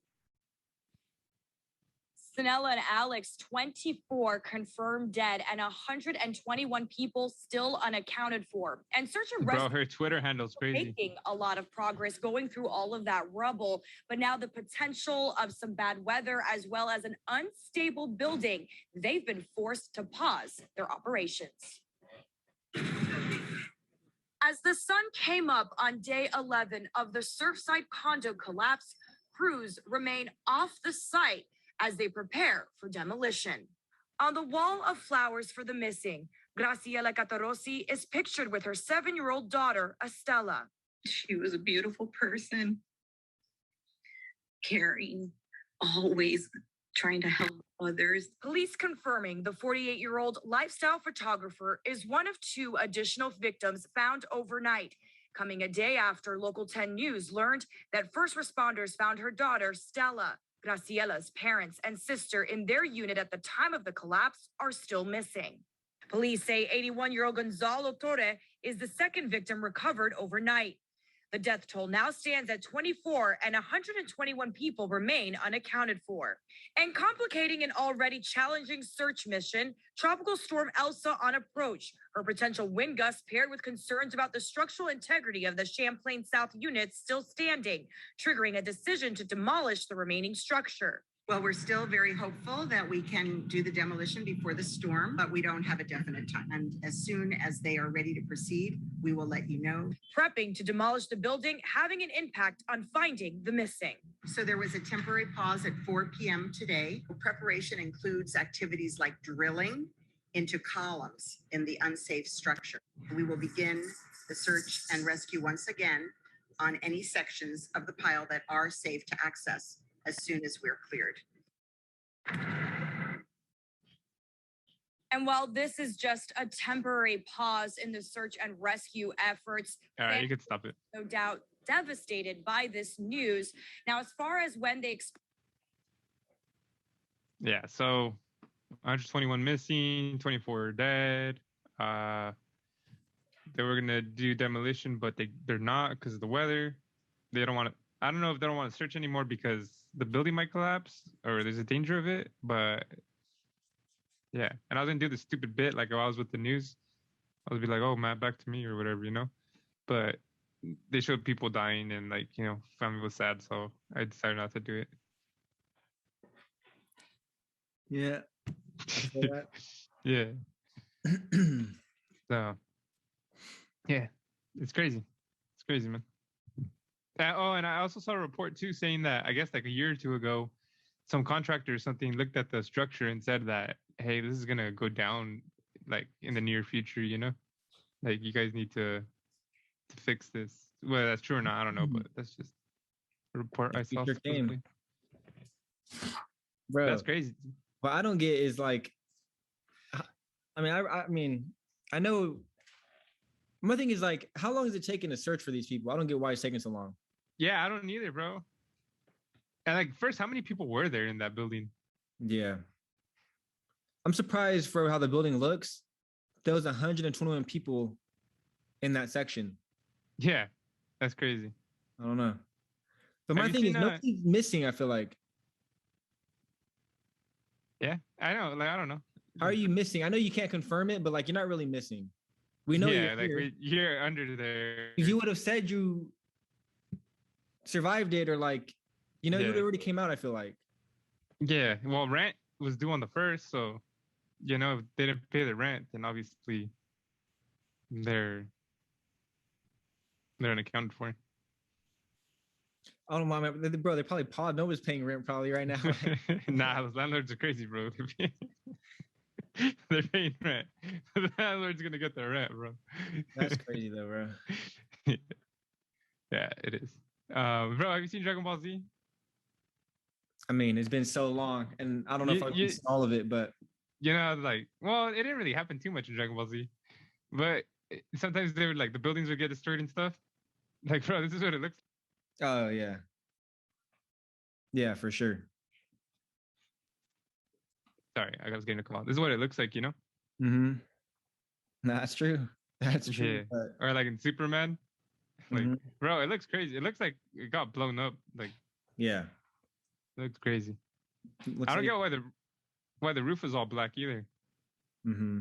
Sanella and Alex, 24 confirmed dead and 121 people still unaccounted for. And search and rescue. Bro, her Twitter handle's crazy. Making a lot of progress going through all of that rubble, but now the potential of some bad weather as well as an unstable building, they've been forced to pause their operations. As the sun came up on day 11 of the Surfside condo collapse, crews remain off the site as they prepare for demolition. On the wall of flowers for the missing, Graciela Catarossi is pictured with her 7-year-old daughter, Estela. She was a beautiful person, caring, always trying to help others. Police confirming the 48-year-old lifestyle photographer is one of 2 additional victims found overnight, coming a day after Local 10 News learned that first responders found her daughter, Stella. Graciela's parents and sister in their unit at the time of the collapse are still missing. Police say 81-year-old Gonzalo Torre is the second victim recovered overnight. The death toll now stands at 24 and 121 people remain unaccounted for. And complicating an already challenging search mission, Tropical Storm Elsa on approach. Her potential wind gusts paired with concerns about the structural integrity of the Champlain South unit still standing, triggering a decision to demolish the remaining structure. Well, we're still very hopeful that we can do the demolition before the storm, but we don't have a definite time. And as soon as they are ready to proceed, we will let you know. Prepping to demolish the building, having an impact on finding the missing. So there was a temporary pause at 4 p.m. today. Preparation includes activities like drilling into columns in the unsafe structure. We will begin the search and rescue once again on any sections of the pile that are safe to access as soon as we're cleared. And while this is just a temporary pause in the search and rescue efforts, All right, you can stop it. no doubt devastated by this news. Now, as far as when they Yeah, so 121 missing, 24 dead. They were gonna do demolition, but they're not because of the weather. They don't want to. I don't know if they don't want to search anymore because the building might collapse or there's a danger of it. But yeah, and I was gonna do the stupid bit like if I was with the news, I would be like, "Oh, Matt, back to me" or whatever, you know. But they showed people dying and like family was sad, so I decided not to do it. Yeah. Yeah. So yeah, it's crazy. It's crazy, man. And I also saw a report too saying that I guess like a year or two ago, some contractor or something looked at the structure and said that, hey, this is gonna go down like in the near future, like you guys need to fix this. Whether that's true or not, I don't know, but that's just a report I saw. Bro, that's crazy. What I don't get is like, I mean, I know. My thing is like, how long is it taking to search for these people? I don't get why it's taking so long. Yeah, I don't either, bro. And like, first, how many people were there in that building? Yeah. I'm surprised for how the building looks. There was 121 people in that section. Yeah, that's crazy. I don't know. But my thing is, nobody's missing, I feel like. Yeah, I know. Like, I don't know. How are you missing? I know you can't confirm it, but like, you're not really missing. We know you're under there. If you would have said you survived it, or like, you would have already came out, I feel like. Yeah, well, rent was due on the 1st, so if they didn't pay the rent, then obviously they're unaccounted for. I don't know, bro. They probably paused. Nobody's paying rent probably right now. Nah, those landlords are crazy, bro. They're paying rent. The landlord's gonna get their rent, bro. That's crazy though, bro. Yeah, it is. Bro, have you seen Dragon Ball Z? I mean, it's been so long, and I don't know if I've seen all of it, but well, it didn't really happen too much in Dragon Ball Z, but sometimes they would the buildings would get destroyed and stuff. Like, bro, this is what it looks like. Oh yeah, yeah, for sure. Sorry, I was getting a call. This is what it looks like, Mm-hmm. That's true. That's true. Yeah. But... Or like in Superman, bro, it looks crazy. It looks like it got blown up. Like, yeah, it looks crazy. I don't get why the roof is all black either. Mm-hmm.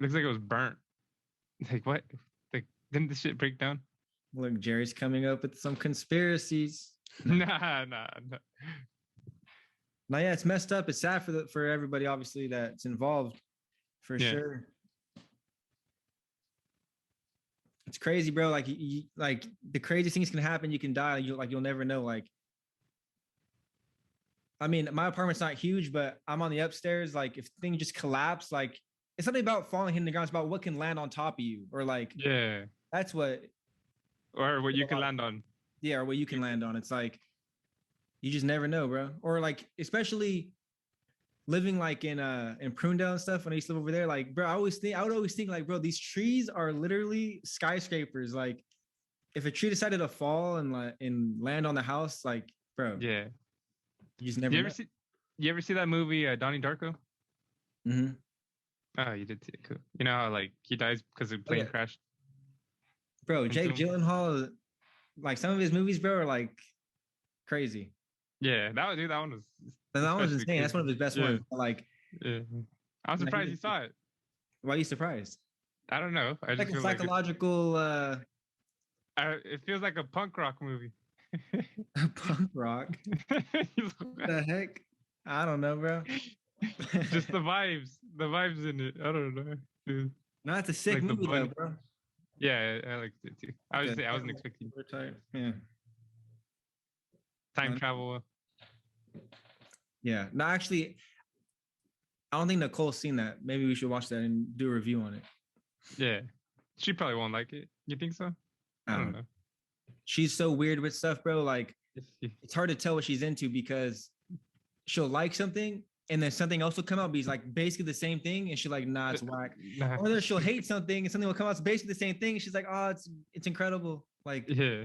Looks like it was burnt. Like what? Like, didn't the shit break down? Look, Jerry's coming up with some conspiracies. Nah. Now, yeah, it's messed up. It's sad for everybody, obviously, that's involved, for sure. It's crazy, bro. Like, like the craziest things can happen. You can die. You'll never know. Like, I mean, my apartment's not huge, but I'm on the upstairs. Like, if things just collapse, like, it's something about falling hitting the ground. It's about what can land on top of you, or like, that's what. Or what you can land on. Yeah, or what you can land on. It's like, you just never know, bro. Or like, especially living like in Prunedale and stuff. When I used to live over there, like, bro, I would always think like, bro, these trees are literally skyscrapers. Like, if a tree decided to fall and land on the house, like, bro, you just never. You ever see that movie Donnie Darko? Mm-hmm. Oh, you did see it. Cool. You know how like he dies because a plane crashed. Bro, Jake Gyllenhaal, like some of his movies, bro, are like crazy. Yeah, that one was. That one was insane. Crazy. That's one of his best ones. Like, I'm surprised you saw it. Why are you surprised? I don't know. I just like a psychological. It feels like a punk rock movie. Punk rock. What the heck? I don't know, bro. Just the vibes in it. I don't know, dude. No, it's a sick Like the movie though, bunny. bro. Yeah, I liked it too. I wasn't expecting Yeah. time travel. Yeah. No, actually, I don't think Nicole's seen that. Maybe we should watch that and do a review on it. Yeah, she probably won't like it. You think so? I don't know. She's so weird with stuff, bro. Like, it's hard to tell what she's into because she'll like something and then something else will come out, but he's like basically the same thing, and she's like, nah, it's whack. Nah. Or she'll hate something and something will come out, it's basically the same thing, and she's like, oh, it's incredible. Like, yeah.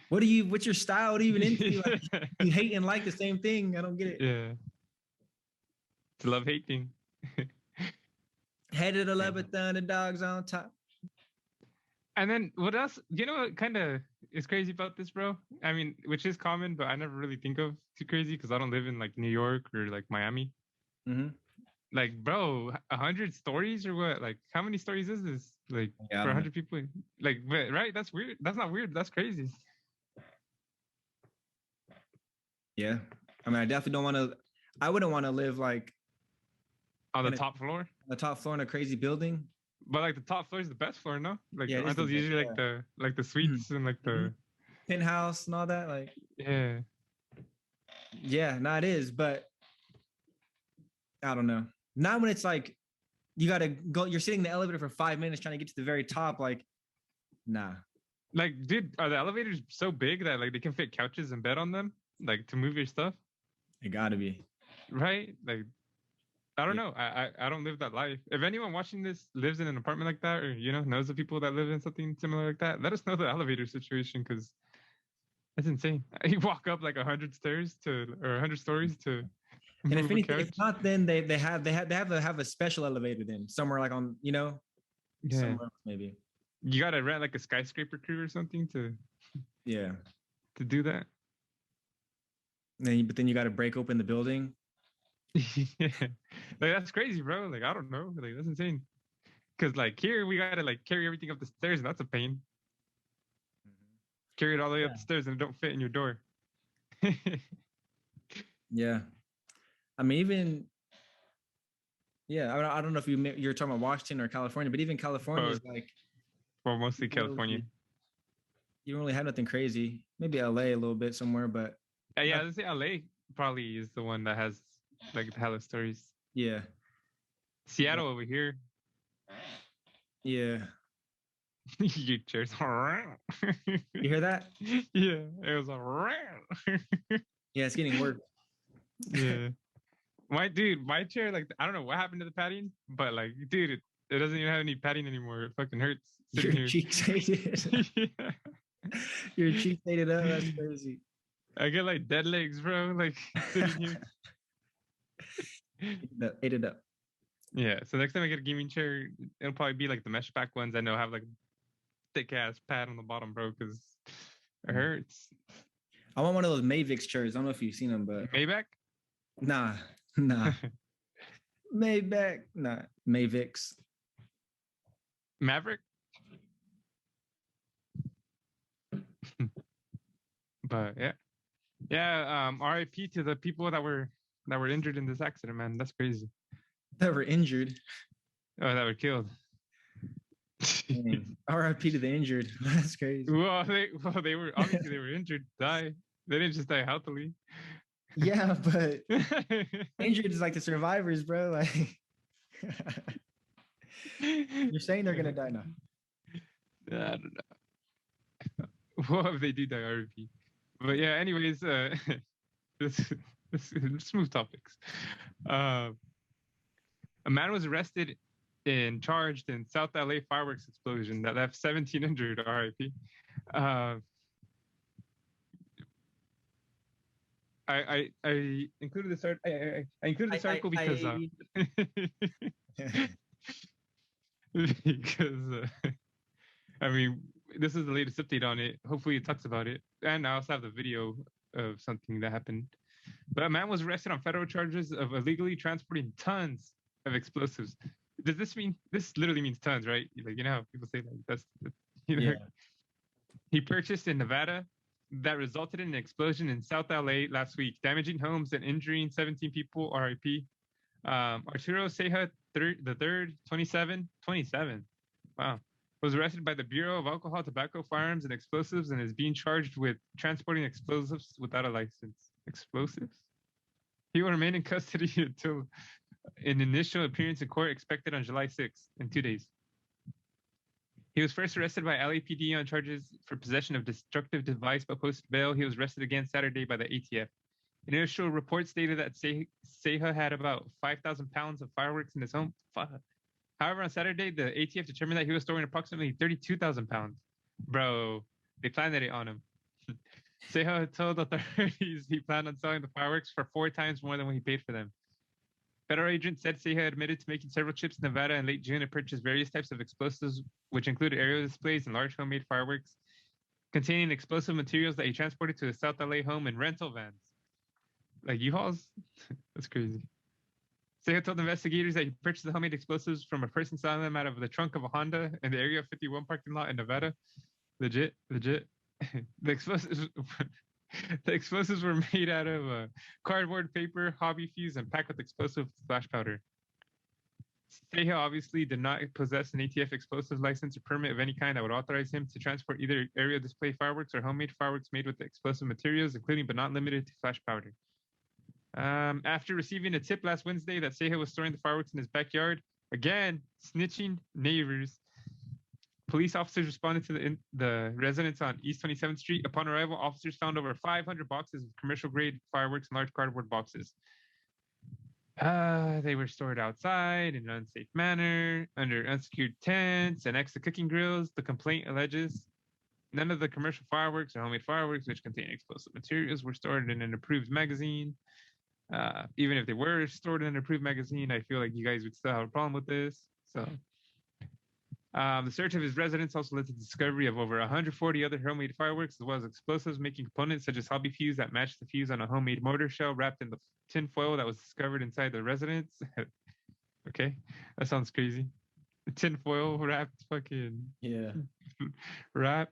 What's your style? What are you even into? Like, you hate and like the same thing. I don't get it. Yeah. It's love hating. Headed 11th, the dogs on top. And then what else? You know what kind of is crazy about this, bro? I mean, which is common, but I never really think of too crazy because I don't live in like New York or like Miami. Mm-hmm. Like, bro, 100 stories or what? Like, how many stories is this? Like, for 100 people? Like, but, right? That's weird. That's not weird. That's crazy. Yeah. I mean, I definitely don't want to, I wouldn't want to live like on the top floor? The top floor in a crazy building. But like the top floor is the best floor, no? Like, yeah, aren't those usually like the suites and like the penthouse and all that? Like, yeah, no, it is, but I don't know. Not when it's like you gotta go, you're sitting in the elevator for 5 minutes trying to get to the very top. Like, nah. Like, dude, are the elevators so big that like they can fit couches and bed on them? Like to move your stuff? It gotta be. Right? Like, I don't know. I don't live that life. If anyone watching this lives in an apartment like that, or knows the people that live in something similar like that, let us know the elevator situation because that's insane. You walk up like 100 stairs or 100 stories to. And if anything, if not, then they have to have a special elevator then somewhere like on somewhere else maybe. You gotta rent like a skyscraper crew or something to do that. But then you got to break open the building. Yeah, like that's crazy, bro. Like I don't know, like that's insane. Cause like here we gotta like carry everything up the stairs, and that's a pain. Carry it all the way up the stairs, and it don't fit in your door. Yeah, I mean even. Yeah, I don't know if you're talking about Washington or California, but even California is like. Well, mostly California. You don't really have nothing crazy. Maybe LA a little bit somewhere, but. Yeah, let's say LA probably is the one that has like the hella stories. Yeah. Seattle over here. Yeah. You chairs. You hear that? Yeah, it was a. Yeah, it's getting worse. Yeah. My chair, like I don't know what happened to the padding, but like, dude, it doesn't even have any padding anymore. It fucking hurts. Your cheeks hated. Yeah. Your cheeks hated up. That's crazy. I get like dead legs, bro. Like sitting here. Ate it up. Yeah. So next time I get a gaming chair, it'll probably be like the mesh back ones. I know have like thick ass pad on the bottom, bro, because it hurts. I want one of those Mavix chairs. I don't know if you've seen them, but Maybach? Nah. Maybach, nah. Mavix. Maverick? But yeah. RIP to the people that were injured in this accident, man. That's crazy. That were injured. Oh, that were killed. RIP to the injured. That's crazy. Well, they were obviously they were injured. Die. They didn't just die healthily. Yeah, but injured is like the survivors, bro. Like you're saying they're gonna die now. I don't know. What if they do die RIP? But yeah, anyways, let's move topics. A man was arrested and charged in South LA fireworks explosion that left 17 injured. RIP. I included this article. I included this article because I mean, this is the latest update on it. Hopefully it talks about it. And I also have the video of something that happened. But a man was arrested on federal charges of illegally transporting tons of explosives. Does this mean, this literally means tons, right? Like, how people say like that's. Yeah. He purchased in Nevada that resulted in an explosion in South LA last week, damaging homes and injuring 17 people, RIP. Arturo Ceja the third, 27, wow, was arrested by the Bureau of Alcohol, Tobacco, Firearms, and Explosives and is being charged with transporting explosives without a license. Explosives? He will remain in custody until an initial appearance in court expected on July 6th, in 2 days. He was first arrested by LAPD on charges for possession of destructive device, but post bail, he was arrested again Saturday by the ATF. Initial reports stated that Ceja had about 5,000 pounds of fireworks in his home. However, on Saturday, the ATF determined that he was storing approximately 32,000 pounds. Bro, they planned it on him. Ceja told authorities he planned on selling the fireworks for 4 times more than what he paid for them. Federal agents said Ceja admitted to making several trips to Nevada in late June and purchased various types of explosives, which included aerial displays and large homemade fireworks containing explosive materials that he transported to his South LA home in rental vans. Like U-Hauls? That's crazy. Ceja told investigators that he purchased the homemade explosives from a person selling them out of the trunk of a Honda in the Area 51 parking lot in Nevada. Legit. The explosives were made out of cardboard, paper, hobby fuse, and packed with explosive flash powder. Ceja obviously did not possess an ATF explosives license or permit of any kind that would authorize him to transport either aerial display fireworks or homemade fireworks made with the explosive materials, including but not limited to flash powder. After receiving a tip last Wednesday that Ceja was storing the fireworks in his backyard, again, snitching neighbors, police officers responded to the residence on East 27th Street. Upon arrival, officers found over 500 boxes of commercial-grade fireworks in large cardboard boxes. They were stored outside in an unsafe manner, under unsecured tents and next to cooking grills. The complaint alleges none of the commercial fireworks or homemade fireworks, which contain explosive materials, were stored in an approved magazine. Even if they were stored in an approved magazine, I feel like you guys would still have a problem with this. So the search of his residence also led to the discovery of over 140 other homemade fireworks, as well as explosives making components such as hobby fuse that matched the fuse on a homemade mortar shell wrapped in the tin foil that was discovered inside the residence. Okay, that sounds crazy. Tin foil wrapped fucking wrap.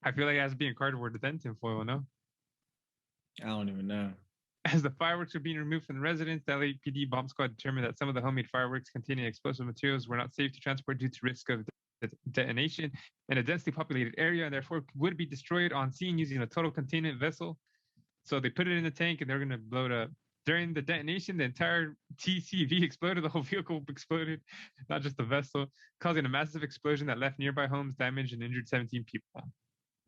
I feel like it has to be in cardboard then tin foil, no? I don't even know. As the fireworks were being removed from the residence, the LAPD bomb squad determined that some of the homemade fireworks containing explosive materials were not safe to transport due to risk of detonation in a densely populated area and therefore would be destroyed on scene using a total containment vessel. So they put it in the tank and they're going to blow it up. During the detonation, the entire TCV exploded. The whole vehicle exploded, not just the vessel, causing a massive explosion that left nearby homes damaged and injured 17 people.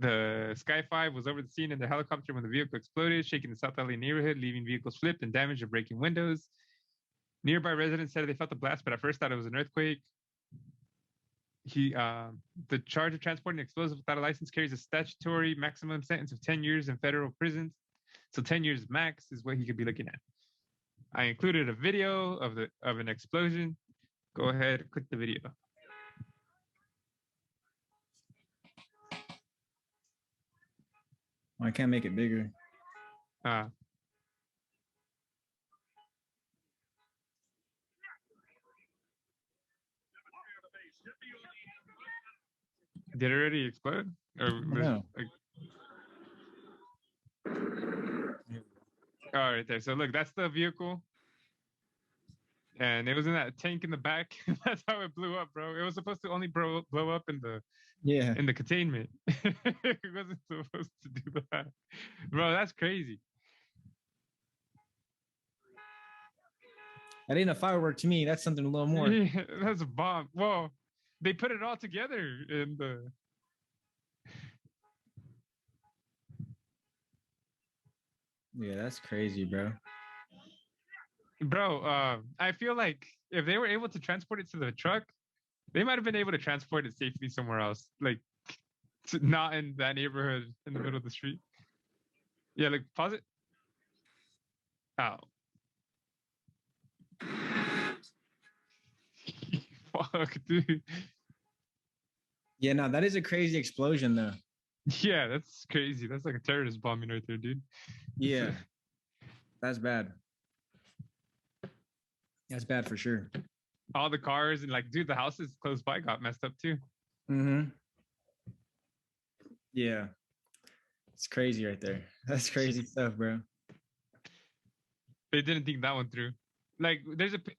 The Sky 5 was over the scene in the helicopter when the vehicle exploded, shaking the South LA neighborhood, leaving vehicles flipped and damaged or breaking windows. Nearby residents said they felt the blast, but at first thought it was an earthquake. The charge of transporting explosives without a license carries a statutory maximum sentence of 10 years in federal prisons. So 10 years max is what he could be looking at. I included a video of an explosion. Go ahead, click the video. I can't make it bigger. Did it already explode? Or No. Oh, right there. So look, that's the vehicle. And it was in that tank in the back. That's how it blew up, bro. It was supposed to only blow up in the containment. It wasn't supposed to do that. Bro, that's crazy. That ain't a firework to me. That's something a little more. Yeah, that's a bomb. Whoa. They put it all together in the... Yeah, that's crazy, bro. Bro, I feel like if they were able to transport it to the truck, they might have been able to transport it safely somewhere else. Like, not in that neighborhood in the middle of the street. Yeah, like, pause it. Oh. Fuck, dude. Yeah, no, that is a crazy explosion, though. Yeah, that's crazy. That's like a terrorist bombing right there, dude. Yeah. That's bad. That's bad for sure. All the cars and like, dude, the houses close by got messed up too. Mm-hmm. Yeah. It's crazy right there. That's crazy stuff, bro. They didn't think that one through. Like,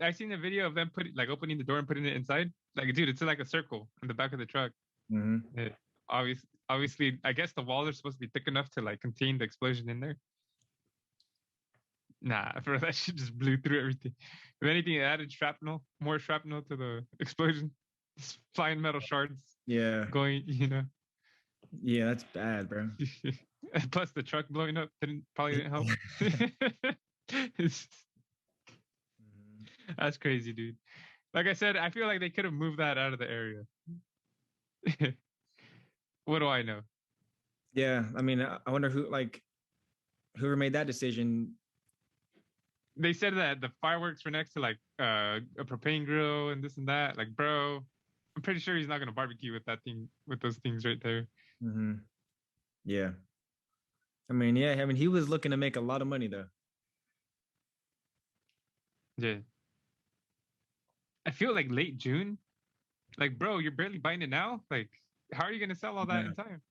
I seen a video of them opening the door and putting it inside. Like, dude, it's like a circle in the back of the truck. Mm-hmm. Obviously, I guess the walls are supposed to be thick enough to like contain the explosion in there. Nah, bro, that shit just blew through everything. If anything, it added more shrapnel to the explosion. Just flying metal shards. Yeah. Going, Yeah, that's bad, bro. Plus, the truck blowing up probably didn't help. That's crazy, dude. Like I said, I feel like they could have moved that out of the area. What do I know? Yeah, I mean, I wonder whoever made that decision. They said that the fireworks were next to like a propane grill and this and that. Like, bro, I'm pretty sure he's not gonna barbecue with those things right there. Mm-hmm. Yeah. I mean, he was looking to make a lot of money though. Yeah. I feel like late June. Like, bro, you're barely buying it now. Like, how are you gonna sell all that in time?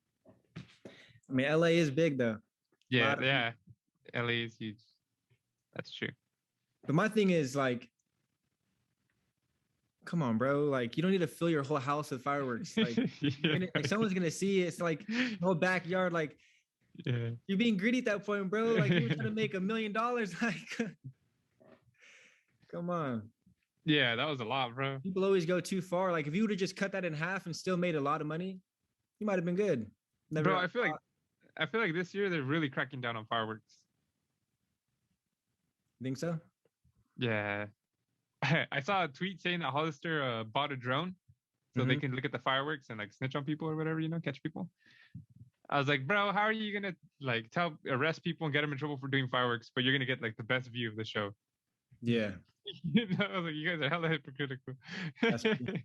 I mean, LA is big though. Yeah. LA is huge. That's true. But my thing is like, come on, bro. Like, you don't need to fill your whole house with fireworks. Like, like someone's gonna see it. It's like the whole backyard. Like, you're being greedy at that point, bro. Like, you're trying to make $1 million. Like, come on. Yeah, that was a lot, bro. People always go too far. Like, if you would have just cut that in half and still made a lot of money, you might have been good. Bro, I feel like this year they're really cracking down on fireworks. Think so? Yeah. I saw a tweet saying that Hollister bought a drone so they can look at the fireworks and like snitch on people or whatever, catch people. I was like, bro, how are you gonna like arrest people and get them in trouble for doing fireworks, but you're gonna get like the best view of the show? Yeah. I was like, you guys are hella hypocritical.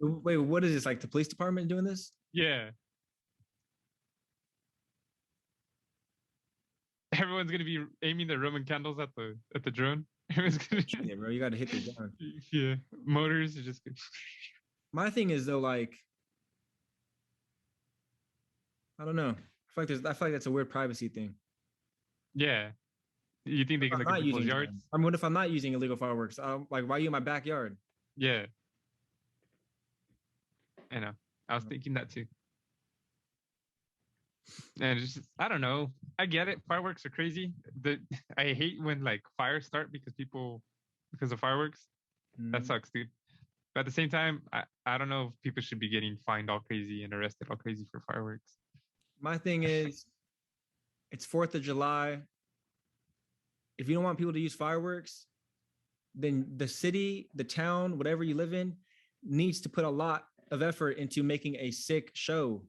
Wait, what is this? Like the police department doing this? Yeah. Everyone's gonna be aiming their Roman candles at the drone. Everyone's gonna yeah, bro, you gotta hit the ground. Yeah. Motors are just My thing is though, like, I don't know. I feel like that's a weird privacy thing. Yeah. You think they can look at people's yards? I mean, what if I'm not using illegal fireworks? Like, why are you in my backyard? Yeah. I know. I was thinking that too. And it's just, I don't know. I get it. Fireworks are crazy. I hate when like fires start because of fireworks. That sucks, dude. But at the same time, I don't know if people should be getting fined all crazy and arrested all crazy for fireworks. My thing is, it's 4th of July. If you don't want people to use fireworks, then the city, the town, whatever you live in, needs to put a lot of effort into making a sick show.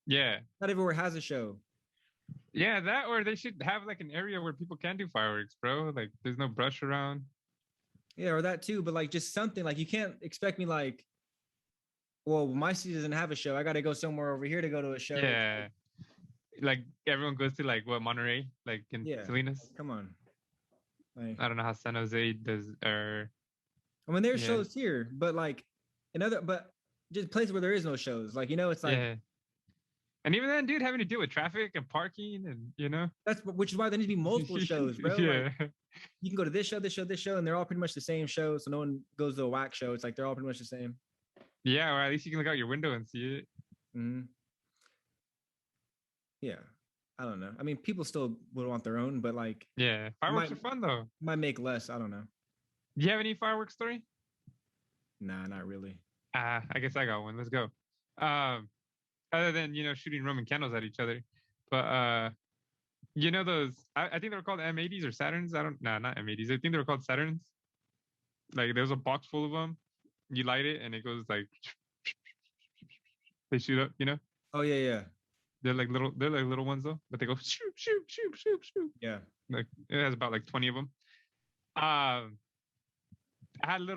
Yeah. Not everywhere has a show. Yeah, that, or they should have like an area where people can do fireworks, bro. Like there's no brush around. Yeah, or that too. But like just something like you can't expect me like, well, my city doesn't have a show. I got to go somewhere over here to go to a show. Yeah. Like everyone goes to like Monterey, like in Salinas. Come on. Like, I don't know how San Jose does. Or I mean, there's shows here, but like but just places where there is no shows. Like it's like. Yeah. And even then, dude, having to deal with traffic and parking, and which is why there need to be multiple shows, bro. Yeah. Like, you can go to this show, and they're all pretty much the same show. So no one goes to a whack show. It's like they're all pretty much the same. Yeah, or at least you can look out your window and see it. Mm-hmm. Yeah, I don't know. I mean, people still would want their own, but like, yeah, fireworks are fun though. Might make less. I don't know. Do you have any fireworks story? Nah, not really. I guess I got one. Let's go. Other than shooting Roman candles at each other, but those I think they were called M80s or Saturns. Not M80s. I think they were called Saturns. Like there's a box full of them. You light it and it goes like they shoot up. Oh yeah. They're like little ones though, but they go shoot, shoot, shoot, shoot, shoot. Yeah. Like it has about like 20 of them. I had those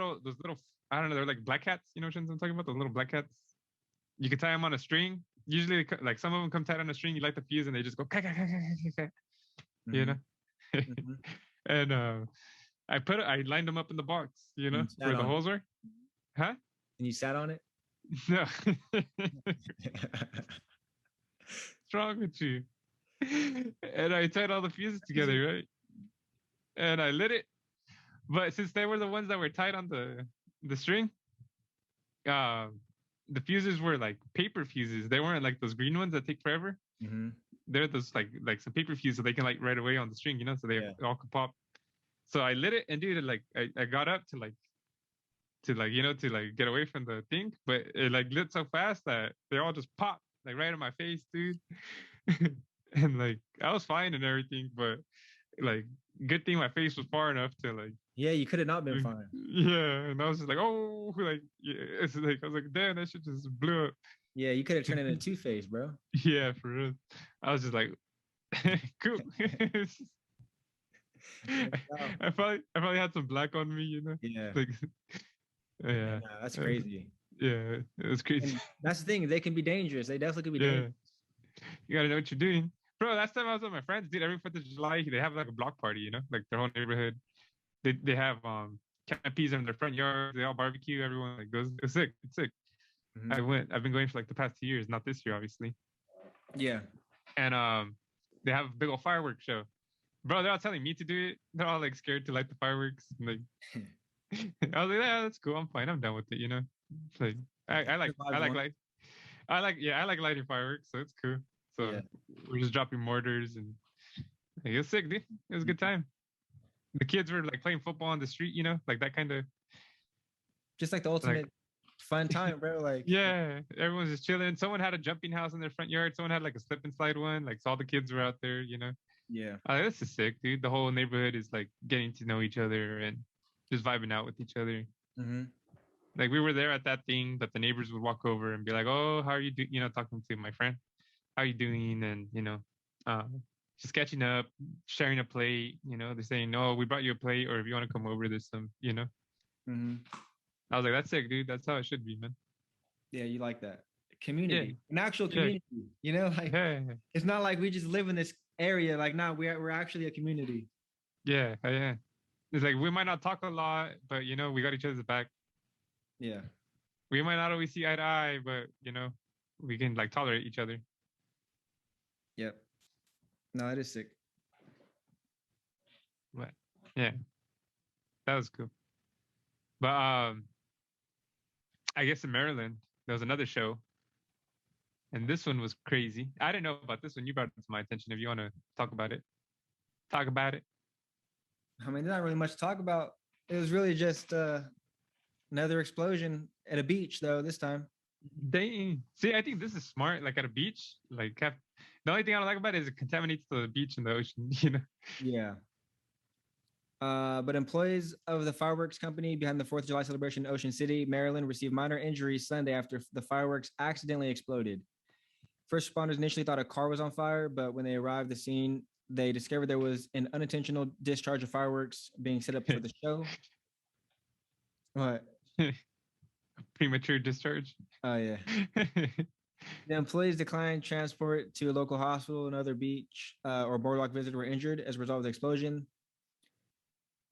little, I don't know, they're like black cats. You know what I'm talking about? Those little black cats. You can tie them on a string. Usually, like some of them come tied on a string. You light the fuse and they just go, And I lined them up in the box, where the holes were. Huh? And you sat on it? No. What's wrong with you? And I tied all the fuses together, right? And I lit it. But since they were the ones that were tied on the string, uh, the fuses were like paper fuses. They weren't like those green ones that take forever. Mm-hmm. They're those like some paper fuses so they can light right away on the string, so they all can pop. So I lit it, and dude, I got up to get away from the thing, but it like lit so fast that they all just popped like right in my face, dude. And like I was fine and everything, but like good thing my face was far enough to like. Yeah, you could have not been fine. Yeah, and I was just like, oh, like it's like I was like, damn, that shit just blew up. Yeah, you could have turned into Two-Face, bro. Yeah, for real. I was just like, cool. I probably had some black on me, Yeah. Like, yeah. Nah, that's crazy. Yeah, it was crazy. And that's the thing. They can be dangerous. They definitely could be dangerous. You gotta know what you're doing. Bro, last time I was with my friends, dude, every 4th of July, they have like a block party, like their whole neighborhood. They have canopies in their front yard. They all barbecue. Everyone like goes. It's sick. It's sick. Mm-hmm. I've been going for like the past 2 years, not this year, obviously. Yeah. And they have a big old fireworks show. Bro, they're all telling me to do it. They're all like scared to light the fireworks. Like, I was like, yeah, that's cool. I'm fine. I'm done with it. It's like I like lighting fireworks, so it's cool. So we're just dropping mortars, and like, it was sick, dude. It was a good time. The kids were like playing football on the street, like that kind of. Just like the ultimate fun time, bro. Like, yeah, everyone's just chilling. Someone had a jumping house in their front yard. Someone had like a slip and slide one. Like, so all the kids were out there, Yeah. This is sick, dude. The whole neighborhood is like getting to know each other and just vibing out with each other. Mm-hmm. Like, we were there at that thing that the neighbors would walk over and be like, "Oh, how are you doing?" Talking to my friend, "How are you doing?" And just catching up, sharing a plate. They're saying, "No, we brought you a plate," or if you want to come over, there's some. Mm-hmm. I was like, "That's sick, dude. That's how it should be, man." Yeah, you like that community, an actual community. Like it's not like we just live in this area. Like, no, we're actually a community. Yeah. It's like we might not talk a lot, but we got each other's back. Yeah. We might not always see eye to eye, but we can like tolerate each other. Yep. No, it is sick. But yeah, that was cool. But I guess in Maryland there was another show, and this one was crazy. I didn't know about this one. You brought it to my attention. If you want to talk about it, talk about it. I mean, there's not really much to talk about. It was really just another explosion at a beach, though, this time. Dang. See, I think this is smart. Like at a beach, like the only thing I don't like about it is it contaminates the beach and the ocean. Yeah. But employees of the fireworks company behind the 4th of July celebration in Ocean City, Maryland, received minor injuries Sunday after the fireworks accidentally exploded. First responders initially thought a car was on fire, but when they arrived at the scene, they discovered there was an unintentional discharge of fireworks being set up for the show. What? Premature discharge. Oh, yeah. The employees declined transport to a local hospital. Another beach or boardwalk visitors were injured as a result of the explosion.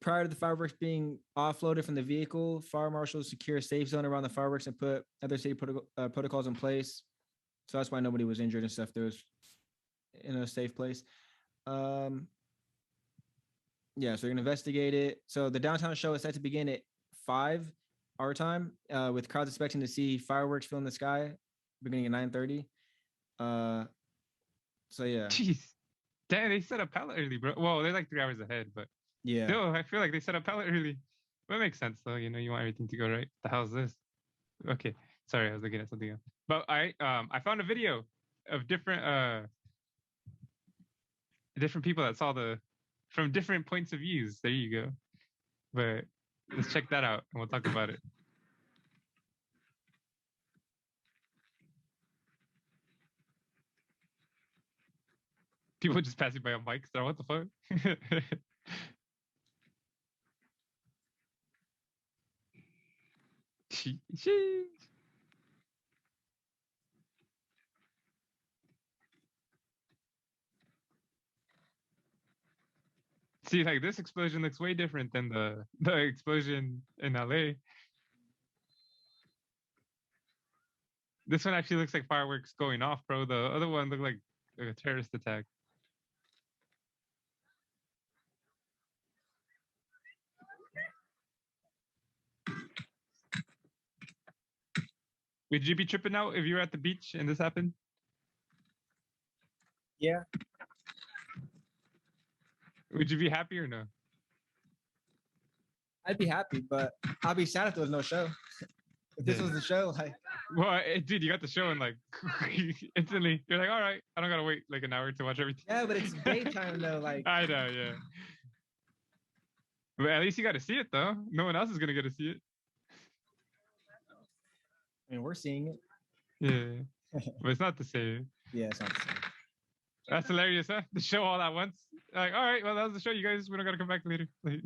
Prior to the fireworks being offloaded from the vehicle, fire marshals secure a safe zone around the fireworks and put other safety protocols in place. So that's why nobody was injured and stuff. There was in a safe place. Yeah, so they're gonna investigate it. So the downtown show is set to begin at 5 our time, with crowds expecting to see fireworks fill in the sky, beginning at 9:30. So yeah. Jeez, damn, they set up hella early, bro. Well, they're like 3 hours ahead, but yeah, still, I feel like they set up hella early. But it makes sense though. You want everything to go right. The hell's this? Okay, sorry, I was looking at something else. But I found a video of different people that saw from different points of views. There you go. But let's check that out and we'll talk about it. People just passing by on mics. So what the fuck? Sheesh. See, like this explosion looks way different than the explosion in LA. This one actually looks like fireworks going off, bro. The other one looked like a terrorist attack. Would you be tripping out if you were at the beach and this happened? Yeah. Would you be happy or no? I'd be happy, but I'd be sad if there was no show. If this was the show, like, well, dude, you got the show and like instantly, you're like, all right, I don't gotta wait like an hour to watch everything. yeah, but it's daytime though. Like, I know, yeah. But at least you got to see it though. No one else is gonna get to see it. I mean, we're seeing it. Yeah, but it's not the same. Yeah, it's not the same. That's hilarious, huh? The show all at once. Like, all right, well, that was the show, you guys. We don't gotta come back later. Like,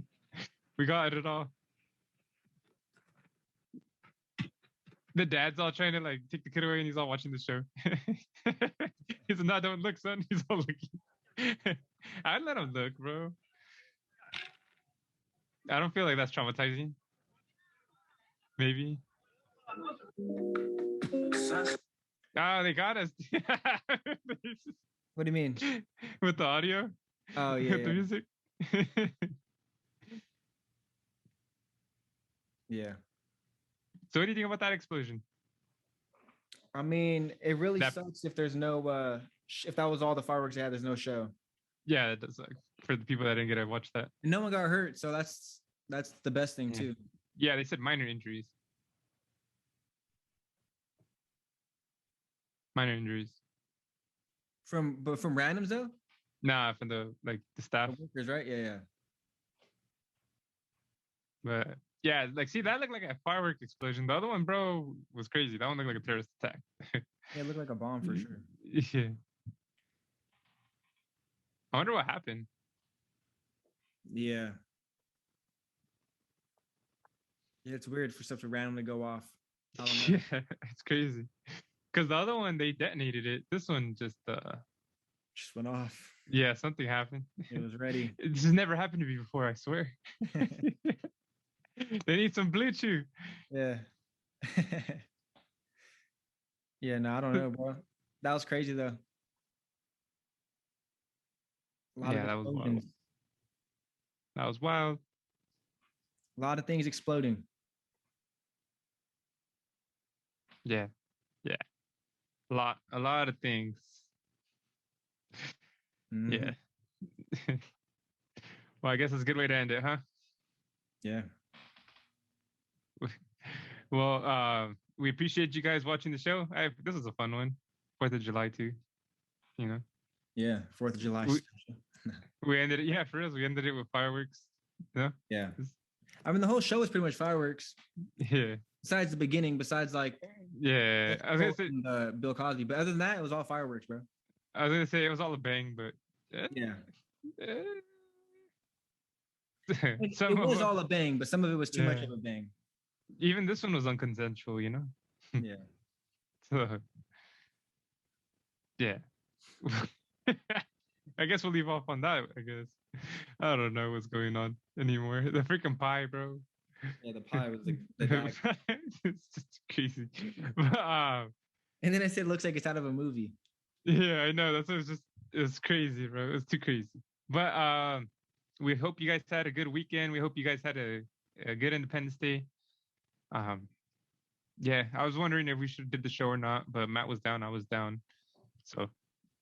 we got it all. The dad's all trying to like take the kid away, and he's all watching the show. He's like, "No, don't look, son." He's all looking. I'd let him look, bro. I don't feel like that's traumatizing. Maybe. Ah, they got us. What do you mean? With the audio? Oh yeah. With the music? Yeah. So what do you think about that explosion? I mean, it really sucks if there's no if that was all the fireworks they had, there's no show. Yeah, it does suck for the people that didn't get to watch that. And no one got hurt, so that's the best thing too. Yeah, they said minor injuries. Minor injuries. From randoms though? Nah, from the staff. The workers, right? Yeah. But yeah, like see that looked like a fireworks explosion. The other one, bro, was crazy. That one looked like a terrorist attack. Yeah, it looked like a bomb for sure. Yeah. I wonder what happened. Yeah. Yeah, it's weird for stuff to randomly go off. I don't know. Yeah, it's crazy. Because the other one, they detonated it. This one just went off. Yeah, something happened. It was ready. It just never happened to me before, I swear. They need some blue chew. Yeah. Yeah, no, I don't know, bro. That was crazy though. Yeah, that was wild. That was wild. A lot of things exploding. Yeah. Yeah. A lot of things. Mm-hmm. Yeah. Well, I guess it's a good way to end it, huh? Yeah. Well, we appreciate you guys watching the show. This was a fun one. 4th of July too. You know? Yeah, 4th of July. We ended it, yeah, for real. We ended it with fireworks. Yeah. Yeah. I mean, the whole show was pretty much fireworks. Yeah. Besides the beginning, besides like. Yeah. I was gonna say Bill Cosby, but other than that, it was all fireworks, bro. I was gonna say it was all a bang, but yeah. It was all a bang, but some of it was too much of a bang. Even this one was unconsensual, you know? Yeah. So, yeah. I guess we'll leave off on that, I guess. I don't know what's going on anymore. The freaking pie, bro. Yeah, the pie was the gag. It's just crazy. But, and then I said, looks like it's out of a movie. Yeah, I know. It's crazy, bro. It's too crazy. But we hope you guys had a good weekend. We hope you guys had a good Independence Day. Yeah, I was wondering if we should have did the show or not, but Matt was down. I was down. So,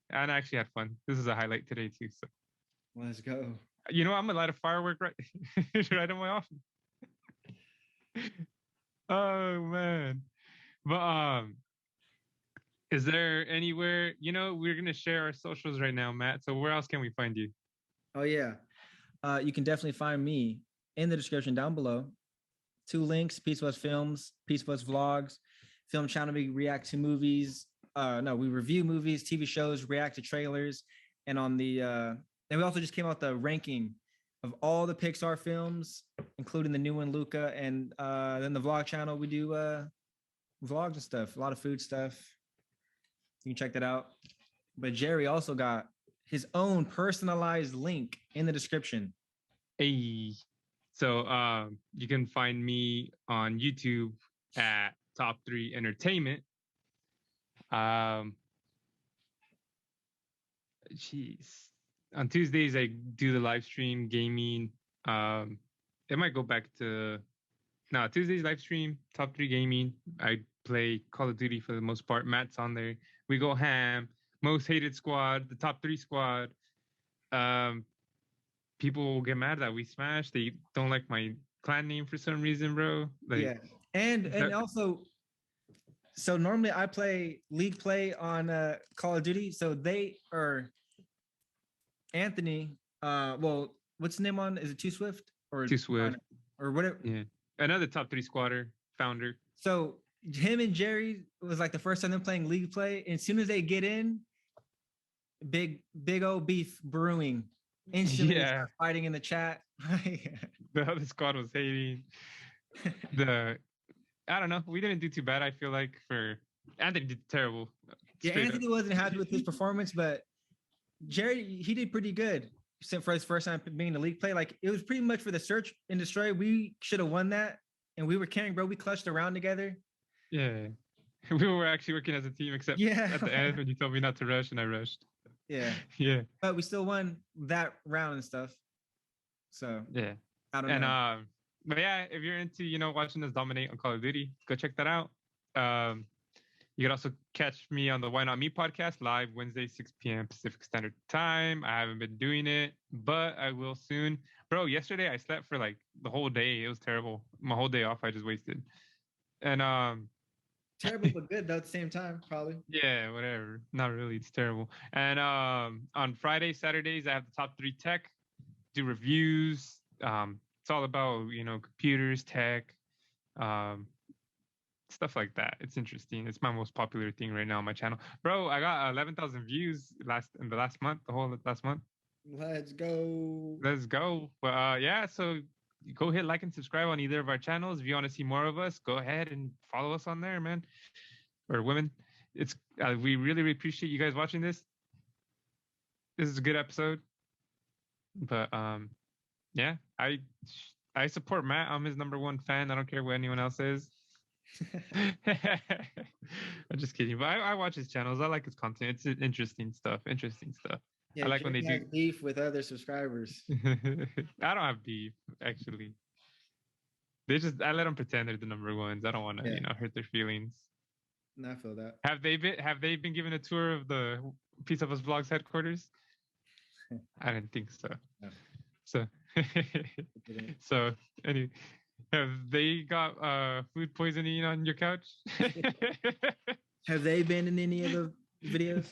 and I actually had fun. This is a highlight today too. So, let's go. You know, I'm gonna light a firework right on my office. Oh man. But is there anywhere, you know, we're gonna share our socials right now, Matt. So where else can we find you? Oh yeah. You can definitely find me in the description down below. 2 links: Peace West Films, Peace West Vlogs, film channel. We react to movies. We review movies, TV shows, react to trailers, and on the and we also just came out the ranking of all the Pixar films, including the new one, Luca, and then the vlog channel. We do vlogs and stuff, a lot of food stuff. You can check that out. But Jerry also got his own personalized link in the description. Hey. So you can find me on YouTube at Top 3 Entertainment. On Tuesdays I do the live stream gaming. It might go back to No, Tuesdays live stream, top 3 gaming. I play Call of Duty for the most part. Matt's on there. We go ham. Most hated squad, the top 3 squad. People will get mad that we smash. They don't like my clan name for some reason, bro. Like, yeah, and also, so normally I play league play on Call of Duty. So they are Anthony. Well, what's the name on? Is it Too Swift or Too Swift or whatever? Yeah, another top 3 squatter founder. So him and Jerry was like the first time they're playing league play. And as soon as they get in, big old beef brewing. Instantly start fighting in the chat. The other squad was hating. I don't know. We didn't do too bad. I feel like for Anthony did terrible. Yeah, Anthony wasn't happy with his performance, but Jerry, he did pretty good for his first time being in the league play. Like it was pretty much for the search and destroy. We should have won that, and we were carrying, bro. We clutched around together. Yeah, we were actually working as a team, except at the end when you told me not to rush, and I rushed. Yeah, but we still won that round and stuff. So yeah, I don't know. But yeah, if you're into watching us dominate on Call of Duty, go check that out. You can also catch me on the Why Not Me podcast live Wednesday 6 p.m. Pacific Standard Time. I haven't been doing it, but I will soon. Bro, yesterday I slept for like the whole day. It was terrible. My whole day off I just wasted. And terrible but good though at the same time, probably. Yeah, whatever. Not really. It's terrible. And on Fridays, Saturdays, I have the top 3 tech, do reviews. It's all about computers, tech, stuff like that. It's interesting. It's my most popular thing right now on my channel, bro. I got 11,000 views in the last month. The whole last month. Let's go. But yeah, so go hit like and subscribe on either of our channels. If you want to see more of us, go ahead and follow us on there, man, or women. It's we really appreciate you guys watching this. This is a good episode. But yeah, I support Matt. I'm his number 1 fan. I don't care what anyone else is. I'm just kidding, but I watch his channels. I like his content. It's interesting stuff. Yeah, I like when they do beef with other subscribers. I don't have beef, actually. I let them pretend they're the number 1s. I don't want to hurt their feelings. No, I feel that. Have they been given a tour of the Piece of Us Vlogs headquarters? I didn't think so. No. So anyway, have they got food poisoning on your couch? Have they been in any of the videos?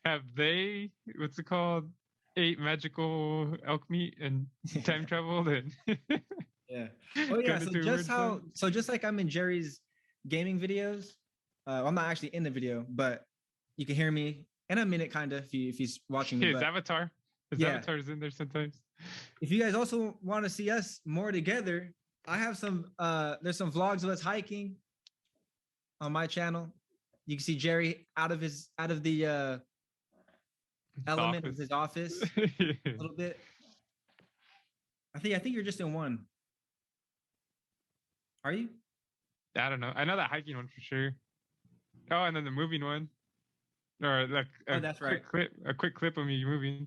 Have they, what's it called, ate magical elk meat and time traveled and yeah. Oh yeah. So just like I'm in Jerry's gaming videos, I'm not actually in the video, but you can hear me, and I'm in it kind of if he's watching me. His avatar. His avatar's in there sometimes. If you guys also want to see us more together, I have some there's some vlogs of us hiking on my channel. You can see Jerry out of the element of his office a little bit. I think you're just in one. Are you? I don't know. I know that hiking one for sure. Oh, and then the moving one. Or like that's right. A quick clip of me moving.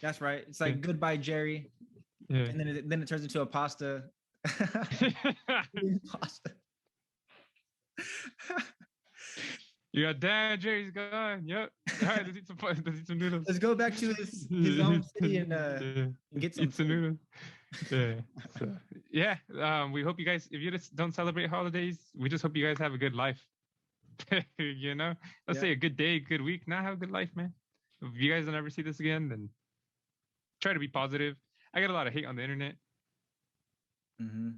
That's right. It's like goodbye, Jerry. Yeah. And then it turns into a pasta. Pasta. You got Dad, Jerry's gone. Yep. All right, let's eat some noodles. Let's go back to his own city and get some noodles. Yeah. We hope you guys, if you just don't celebrate holidays, we just hope you guys have a good life. Let's say a good day, good week. Now have a good life, man. If you guys don't ever see this again, then try to be positive. I get a lot of hate on the internet. Mm-hmm.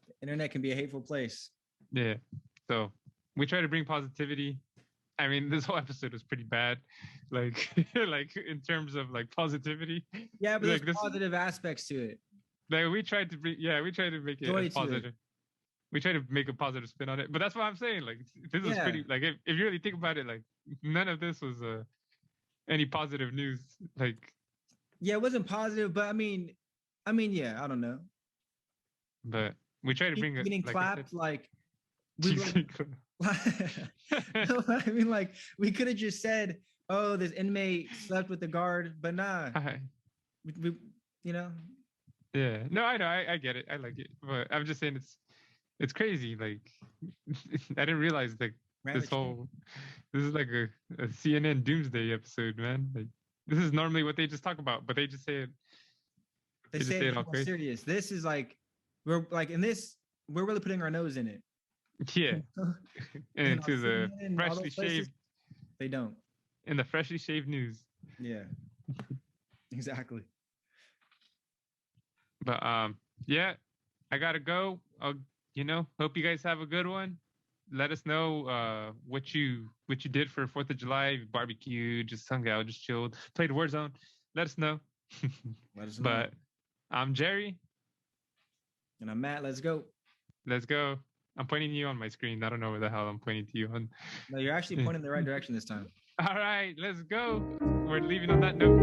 The internet can be a hateful place. Yeah. So we try to bring positivity. I mean, this whole episode was pretty bad, like in terms of like positivity. Yeah, but there's positive aspects to it. Like we tried to make it positive. We try to make a positive spin on it, but that's what I'm saying. Like this is pretty. Like if you really think about it, like none of this was any positive news. Like yeah, it wasn't positive, but I mean, yeah, I don't know. But we try to bring it. Getting clapped, like we no, I mean, like we could have just said, "Oh, this inmate slept with the guard," but nah. We Yeah. No, I know. I get it. I like it. But I'm just saying it's crazy. Like I didn't realize like this is like a CNN doomsday episode, man. Like this is normally what they just talk about, but they just say it. They say it all crazy. Serious. This is like we're like in this. We're really putting our nose in it. Yeah. And into the freshly shaved. They don't. In the freshly shaved news. Yeah. Exactly. But yeah, I gotta go. I'll hope you guys have a good one. Let us know what you did for 4th of July, barbecue, just hung out, just chilled, played Warzone. Let us know. Let us know. But I'm Jerry. And I'm Matt. Let's go. Let's go. I'm pointing you on my screen. I don't know where the hell I'm pointing to you on. No, you're actually pointing the right direction this time. All right, let's go. We're leaving on that note.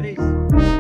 Peace.